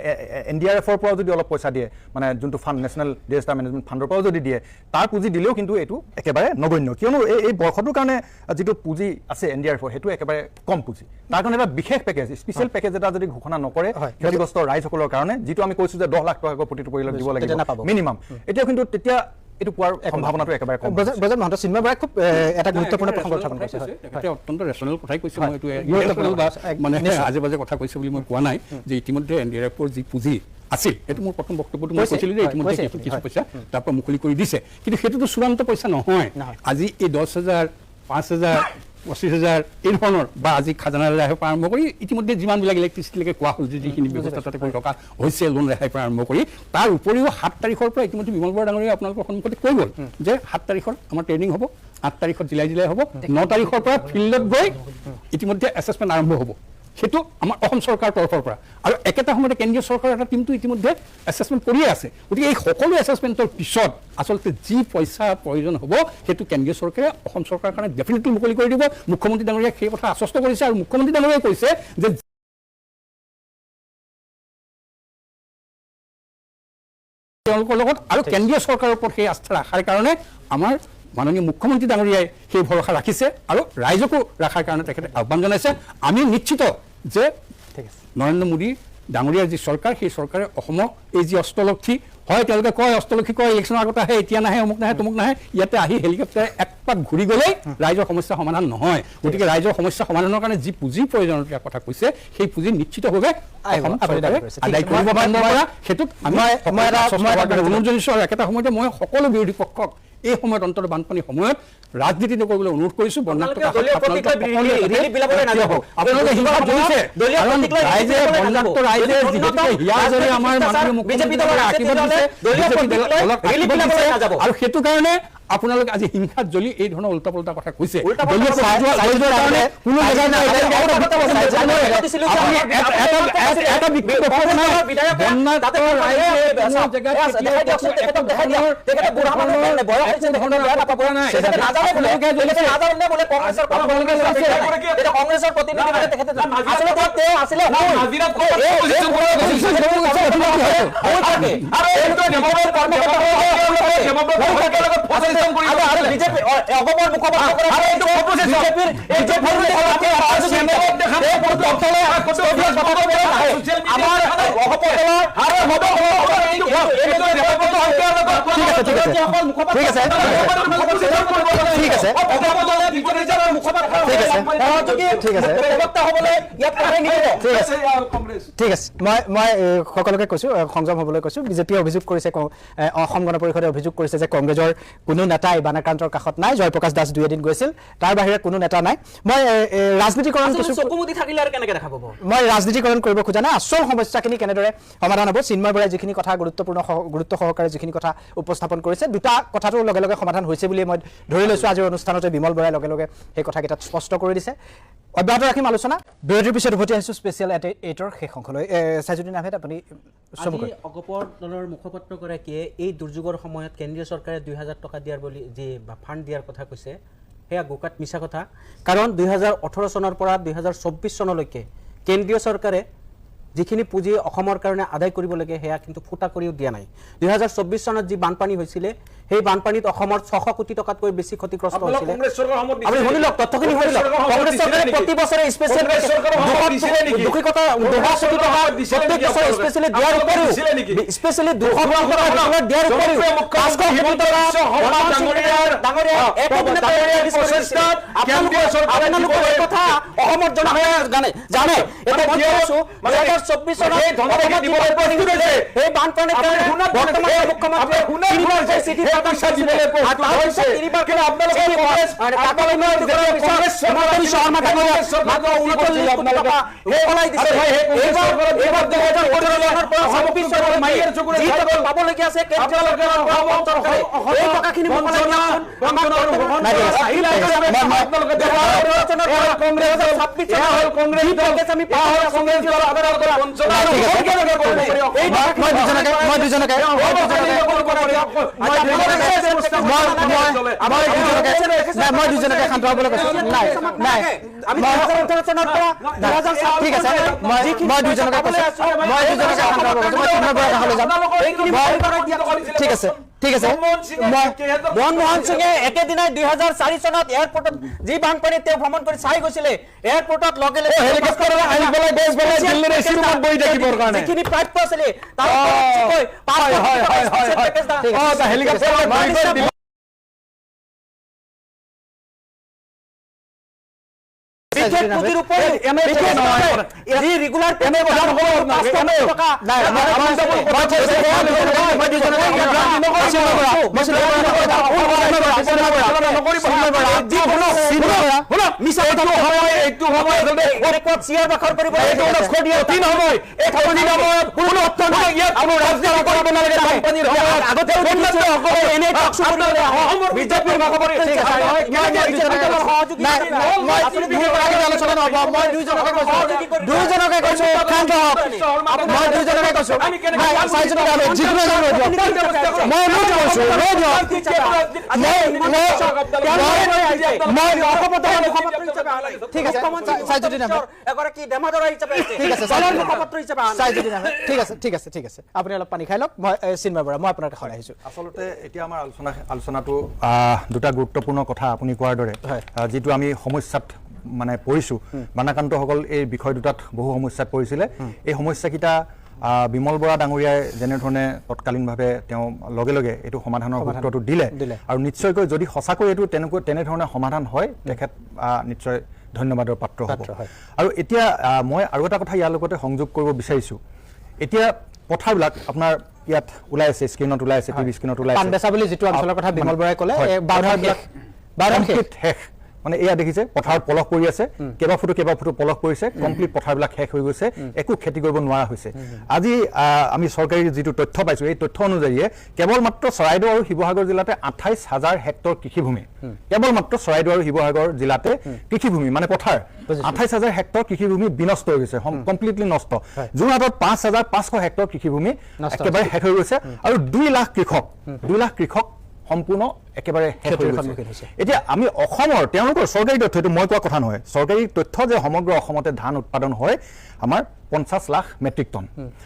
Speaker 4: NDRFৰ পৰাও যদি অলপ পইচা দিয়ে মানে যোনটো ফাণ্ড নেশ্যনেল ডিজাষ্টাৰ মেনেজমেণ্ট ফাণ্ডৰ পৰাও যদি দিয়ে তাৰ পুঁজি দিলেও কিন্তু এইটো একেবাৰে নগণ্য কিয়নো এই বৰ্ষটোৰ কাৰণে যিটো পুঁজি আছে NDRFৰ সেইটো একেবাৰে কম পুঁজি তাৰ কাৰণে এটা বিশেষ পেকেজ স্পেচিয়েল পেকেজ এটা যদি ঘোষণা নকৰে ক্ষতিগ্ৰস্ত ৰাইজসকলৰ কাৰণে যিটো আমি কৈছোঁ যে 10 লাখ টকাকৈ প্ৰতিটো পৰিয়ালক দিব লাগিব মিনিমাম এতিয়া কিন্তু তেতিয়া এইটো পোৱাৰ সম্ভাৱনাটো একেবাৰে কম
Speaker 2: ব্ৰজেন মহন্ত চিন্ময় বৰাই খুব এটা গুৰুত্বপূৰ্ণ প্ৰসংগ উত্থাপন কৰিছে
Speaker 3: অত্যন্ত ৰেচনেল কথাই কৈছে মই এইটো মানে আজে বাজে কথা কৈছে বুলি মই কোৱা নাই যে ইতিমধ্যে NDRFৰ যি পুঁজি আছিল সেইটো মোৰ প্ৰথম বক্তব্যটো মই কৈছিলোঁ যে ইতিমধ্যে কিছু পইচা তাৰ পৰা মুকলি কৰি দিছে কিন্তু সেইটোতো চূড়ান্ত পইচা নহয় আজি এই 10,000 5,000 25,000 এই ধৰণৰ বা আজি খাজানা ৰেহাইৰ পৰা আৰম্ভ কৰি ইতিমধ্যে যিমানবিলাক ইলেক্ট্ৰিচিটিলৈকে কোৱা হ'ল যিখিনি ব্যৱস্থা তাতে কৰি থকা হৈছে লোন ৰেহাইৰ পৰা আৰম্ভ কৰি তাৰ উপৰিও 7 তাৰিখৰ পৰা ইতিমধ্যে বিমল বৰা ডাঙৰীয়া আপোনালোকৰ সন্মুখতে কৈ গ'ল যে 7 তাৰিখত আমাৰ ট্ৰেইনিং হ'ব 8 তাৰিখত জিলাই হ'ব 9 তাৰিখৰ পৰা ফিল্ডত গৈ ইতিমধ্যে এছেছমেণ্ট আৰম্ভ হ'ব সেইটো আমাৰ অসম চৰকাৰৰ তৰফৰ পৰা আৰু একেটা সময়তে কেন্দ্ৰীয় চৰকাৰৰ এটা টীমটো ইতিমধ্যে এছেছমেণ্ট কৰিয়ে আছে গতিকে এই সকলো এছেছমেণ্টৰ পিছত আচলতে যি পইচা প্ৰয়োজন হ'ব সেইটো কেন্দ্ৰীয় চৰকাৰে অসম চৰকাৰৰ কাৰণে ডেফিনেটলি মুকলি কৰি দিব মুখ্যমন্ত্ৰী ডাঙৰীয়াই সেই কথা আশ্বস্ত কৰিছে আৰু মুখ্যমন্ত্ৰী ডাঙৰীয়াই কৈছে যে তেওঁলোকৰ লগত আৰু কেন্দ্ৰীয় চৰকাৰৰ ওপৰত সেই আস্থা ৰখাৰ কাৰণে আমাৰ মাননীয় মুখ্যমন্ত্ৰী ডাঙৰীয়াই সেই ভৰসা ৰাখিছে আৰু ৰাইজকো ৰখাৰ কাৰণে তেখেতে আহ্বান জনাইছে আমি নিশ্চিত যে নৰেন্দ্ৰ মোদী ডাঙৰীয়াৰ যি চৰকাৰ সেই চৰকাৰে অসমক এই যি অষ্টলক্ষী হয় তেওঁলোকে কয় অষ্টলক্ষী কয় ইলেকশ্যনৰ আগত আহে এতিয়া নাহে অমুক নাহে তমুক নাহে ইয়াতে আহি হেলিকপ্টাৰে একপাক ঘূৰি গ'লেই ৰাইজৰ সমস্যা সমাধান নহয় গতিকে ৰাইজৰ সমস্যা সমাধানৰ কাৰণে যি পুঁজিৰ প্ৰয়োজনীয়তাৰ কথা কৈছে সেই পুঁজি নিশ্চিতভাৱে আদায় কৰিব পৰা সেইটোত আমি অনুৰোধ জনাইছোঁ আৰু একেটা সময়তে মই সকলো বিৰোধী পক্ষক এই সময়ত অন্তত বানপানীৰ সময়ত ৰাজনীতি নকৰিবলৈ অনুৰোধ কৰিছোঁ আপোনালোকে হিংসাত জ্বলিছে ৰাইজে আমাৰ মাননীয় মুখ্যমন্ত্ৰীয়ে আশীৰ্বাদ দিছে আৰু সেইটো কাৰণে আপোনালোকে আজি হিংসাত জ্বলি এই ধৰণৰ উল্টা পুল্টা কথা কৈছে
Speaker 2: ঠিক আছে মই সকলোকে কৈছো সংযম হ'বলৈ কৈছো বিজেপিয়ে অভিযোগ কৰিছে অসম গণ পৰিষদে অভিযোগ কৰিছে যে কংগ্ৰেছৰ কোনো নেতাই বানাক্ৰান্তৰ কাষত নাই জয়প্ৰকাশ দাস দুই এদিন গৈছিল তাৰ বাহিৰে কোনো নেতা নাই মই ৰাজনীতিকৰণ মই ৰাজনীতিকৰণ কৰিব খোজা নাই আচল সমস্যাখিনি কেনেদৰে সমাধান হ'ব চিন্ময় বৰাই যিখিনি কথা গুৰুত্ব সহকাৰে যিখিনি কথা উপস্থাপন কৰিছে দুটা কথাটোৰ লগে লগে সমাধান হৈছে বুলি মই ধৰি লৈছোঁ আজিৰ অনুষ্ঠানতে বিমল বৰাই লগে লগে সেই কথাকেইটাত স্পষ্ট কৰি দিছে অব্যাহত ৰাখিম আলোচনা বিৰতিৰ পিছত উভতি আহিছোঁ স্পেচিয়েল এইটৰ শেষ অংশলৈ চাইজুদ্দিন আহমেদ আপুনি
Speaker 5: অগপৰ দলৰ মুখপাত্ৰগৰাকীয়ে এই দুৰ্যোগৰ সময়ত কেন্দ্ৰীয় চৰকাৰে 2000 টকা দিয়াৰ বুলি যি ফাণ্ড দিয়াৰ কথা কৈছে সেয়া গোকাত মিছা কথা কাৰণ 2018 চনৰ পৰা 2024 চনলৈকে কেন্দ্ৰীয় চৰকাৰে যিখিনি পুঁজি অসমৰ কাৰণে আদায় কৰিব লাগে সেয়া কিন্তু ফুটা কৰিও দিয়া নাই 2024 চনত যি বানপানী হৈছিলে সেই বানপানীত অসমৰ 600 কোটি টকাতকৈ বেছি ক্ষতিগ্ৰস্ত হৈছিলে আপুনি শুনি লওক তথ্যখিনি শুনি লওক কংগ্ৰেছ চৰকাৰে প্ৰতি বছৰে স্পেচিয়েল 200 কোটি টকা প্ৰত্যেক বছৰে স্পেচিয়েলি দিয়াৰ উপৰিও স্পেচিয়েলি 200 কোটি টকা দিয়াৰ উপৰিও 500 কোটি টকা ডাঙৰীয়া আপোনালোকৰ এই কথা অসমৰ জনসাধাৰণে জানে এটা মই কৈছো 2024 চনত এই বানপানীৰ কাৰণে বৰ্তমান মুখ্যমন্ত্ৰী চিঠি
Speaker 2: মই দুজনকে শান্ত হ'বলৈ কৈছোঁ নাই ঠিক আছে মই দুজনকে কৈছোঁ মই দুজনকে শান্ত হ'ব কৈছোঁ মই চিন্ময় বৰাৰ কাষলৈ যাম ঠিক আছে ঠিক আছে মনমোহন সিঙে একেদিনাই 2004 চনত এয়াৰপৰ্টত যি বানপানী তেওঁ ভ্ৰমণ কৰি চাই গৈছিলে এয়াৰপৰ্টত লগে লগে হেলিকপ্টাৰৰ আহি পেলাই বেছ পেলাই দিল্লীৰ এচি ৰুমত বহি থাকিবৰ কাৰণে যিখিনি প্ৰাপ্য আছিলে তাৰ হেলিকপ্টাৰ পুঁজিৰ উপৰি ৰেগুলাৰ পেমেণ্ট মই দুইজনকে কৈছো শান্ত হওক মই দুইজনকে কৈছো ঠিক আছে ঠিক আছে ঠিক আছে আপুনি অলপ পানী খাই লওক মই চিন্ময় বৰা মই আপোনাৰ কাষত আহিছো
Speaker 4: আচলতে এতিয়া আমাৰ আলোচনাটো দুটা গুৰুত্বপূৰ্ণ কথা আপুনি কোৱাৰ দৰে যিটো আমি সমস্যাত মানে পৰিছোঁ বানাক্ৰান্তসকল এই বিষয় দুটাত বহু সমস্যাত পৰিছিলে এই সমস্যাকেইটা বিমল বৰা ডাঙৰীয়াই যেনেধৰণে তৎকালীনভাৱে তেওঁ লগে লগে এইটো সমাধানৰ সূত্ৰটো দিলে আৰু নিশ্চয়কৈ যদি সঁচাকৈ এইটো তেনেধৰণে সমাধান হয় তেখেত নিশ্চয় ধন্যবাদৰ পাত্ৰ হ'ব আৰু এতিয়া মই আৰু এটা কথা ইয়াৰ লগতে সংযোগ কৰিব বিচাৰিছোঁ এতিয়া পথাৰবিলাক আপোনাৰ ইয়াত ওলাই আছে স্ক্ৰীণত ওলাই আছে টিভি স্ক্ৰীণত ওলাই আছে
Speaker 2: পানবেচা বুলি যিটো অঞ্চলৰ কথা বিমল বৰাই ক'লে
Speaker 4: শেষ মানে এয়া দেখিছে পথাৰত পলস পৰি আছে কেইবা ফুটো পলস পৰিছে কমপ্লিট পথাৰবিলাক শেষ হৈ গৈছে একো খেতি কৰিব নোৱাৰা হৈছে আজি আমি চৰকাৰী যিটো তথ্য পাইছোঁ এই তথ্য অনুযায়ী কেৱল মাত্ৰ চৰাইদেউ আৰু শিৱসাগৰ জিলাতে 28,000 হেক্টৰ কৃষিভূমি কেৱল মাত্ৰ চৰাইদেউ আৰু শিৱসাগৰ জিলাতে কৃষিভূমি মানে পথাৰ 28,000 হেক্টৰ কৃষিভূমি বিনষ্ট হৈ গৈছে কমপ্লিটলি নষ্ট যোৰহাটত 5,500 হেক্টৰ কৃষিভূমি একেবাৰে শেষ হৈ গৈছে আৰু 2 লাখ কৃষক সম্পূৰ্ণ একেবাৰে শেষ হৈ গৈছে এতিয়া আমি অসমৰ তেওঁলোকৰ চৰকাৰী তথ্য এইটো মই কোৱা কথা নহয় চৰকাৰী তথ্য যে সমগ্ৰ অসমতে ধান উৎপাদন হয় আমাৰ 50 লাখ মেট্ৰিক টন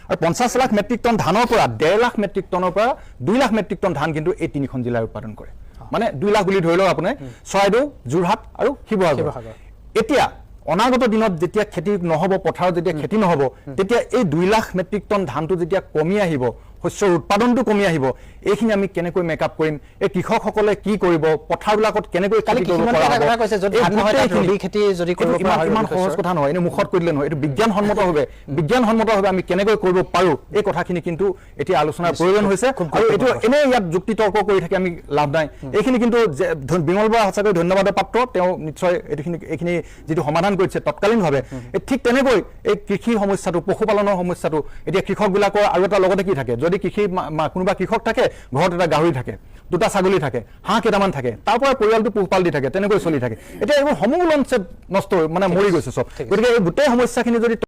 Speaker 4: আৰু 50 লাখ মেট্ৰিক টন ধানৰ পৰা 1.5 লাখ মেট্ৰিক টনৰ পৰা 2 লাখ মেট্ৰিক টন ধান কিন্তু এই তিনিখন জিলাই উৎপাদন কৰে মানে 2 লাখ বুলি ধৰি লওক আপুনি চৰাইদেউ যোৰহাট আৰু শিৱসাগৰ এতিয়া অনাগত দিনত যেতিয়া খেতি নহ'ব পথাৰত যেতিয়া খেতি নহ'ব তেতিয়া এই 2 লাখ মেট্ৰিক টন ধানটো যেতিয়া কমি আহিব শস্যৰ উৎপাদনটো কমি আহিব এইখিনি আমি কেনেকৈ মেকআপ কৰিম এই কৃষকসকলে কি কৰিব পথাৰবিলাকত কেনেকৈ খেতি কৰিব পৰা হ'ব
Speaker 2: খেতি যদি
Speaker 4: ইমান সহজ কথা নহয় এনে মুখত কৈ দিলে নহয় এইটো বিজ্ঞানসন্মতভাৱে আমি কেনেকৈ কৰিব পাৰোঁ এই কথাখিনি কিন্তু এতিয়া আলোচনাৰ প্ৰয়োজন হৈছে আৰু এইটো এনেই ইয়াত যুক্তি তৰ্ক কৰি থাকি আমি লাভ নাই এইখিনি কিন্তু বিমল বৰা সঁচাকৈ ধন্যবাদৰ পাত্ৰ তেওঁ নিশ্চয় এইখিনি যিটো সমাধান কৰিছে তৎকালীনভাৱে ঠিক তেনেকৈ এই কৃষি সমস্যাটো পশুপালনৰ সমস্যাটো এতিয়া কৃষকবিলাকৰ আৰু এটা লগতে কি থাকে যদি কৃষি কোনোবা কৃষক থাকে ঘৰত এটা গাহৰি থাকে 2টা ছাগলী থাকে হাঁহ কেইটামান থাকে তাৰ পৰা পৰিয়ালটো পোহপাল দি থাকে তেনেকৈ চলি থাকে এতিয়া এইবোৰ সমূহ লঞ্চে নষ্ট মানে মৰি গৈছে চব গতিকে এই গোটেই সমস্যাখিনি যদি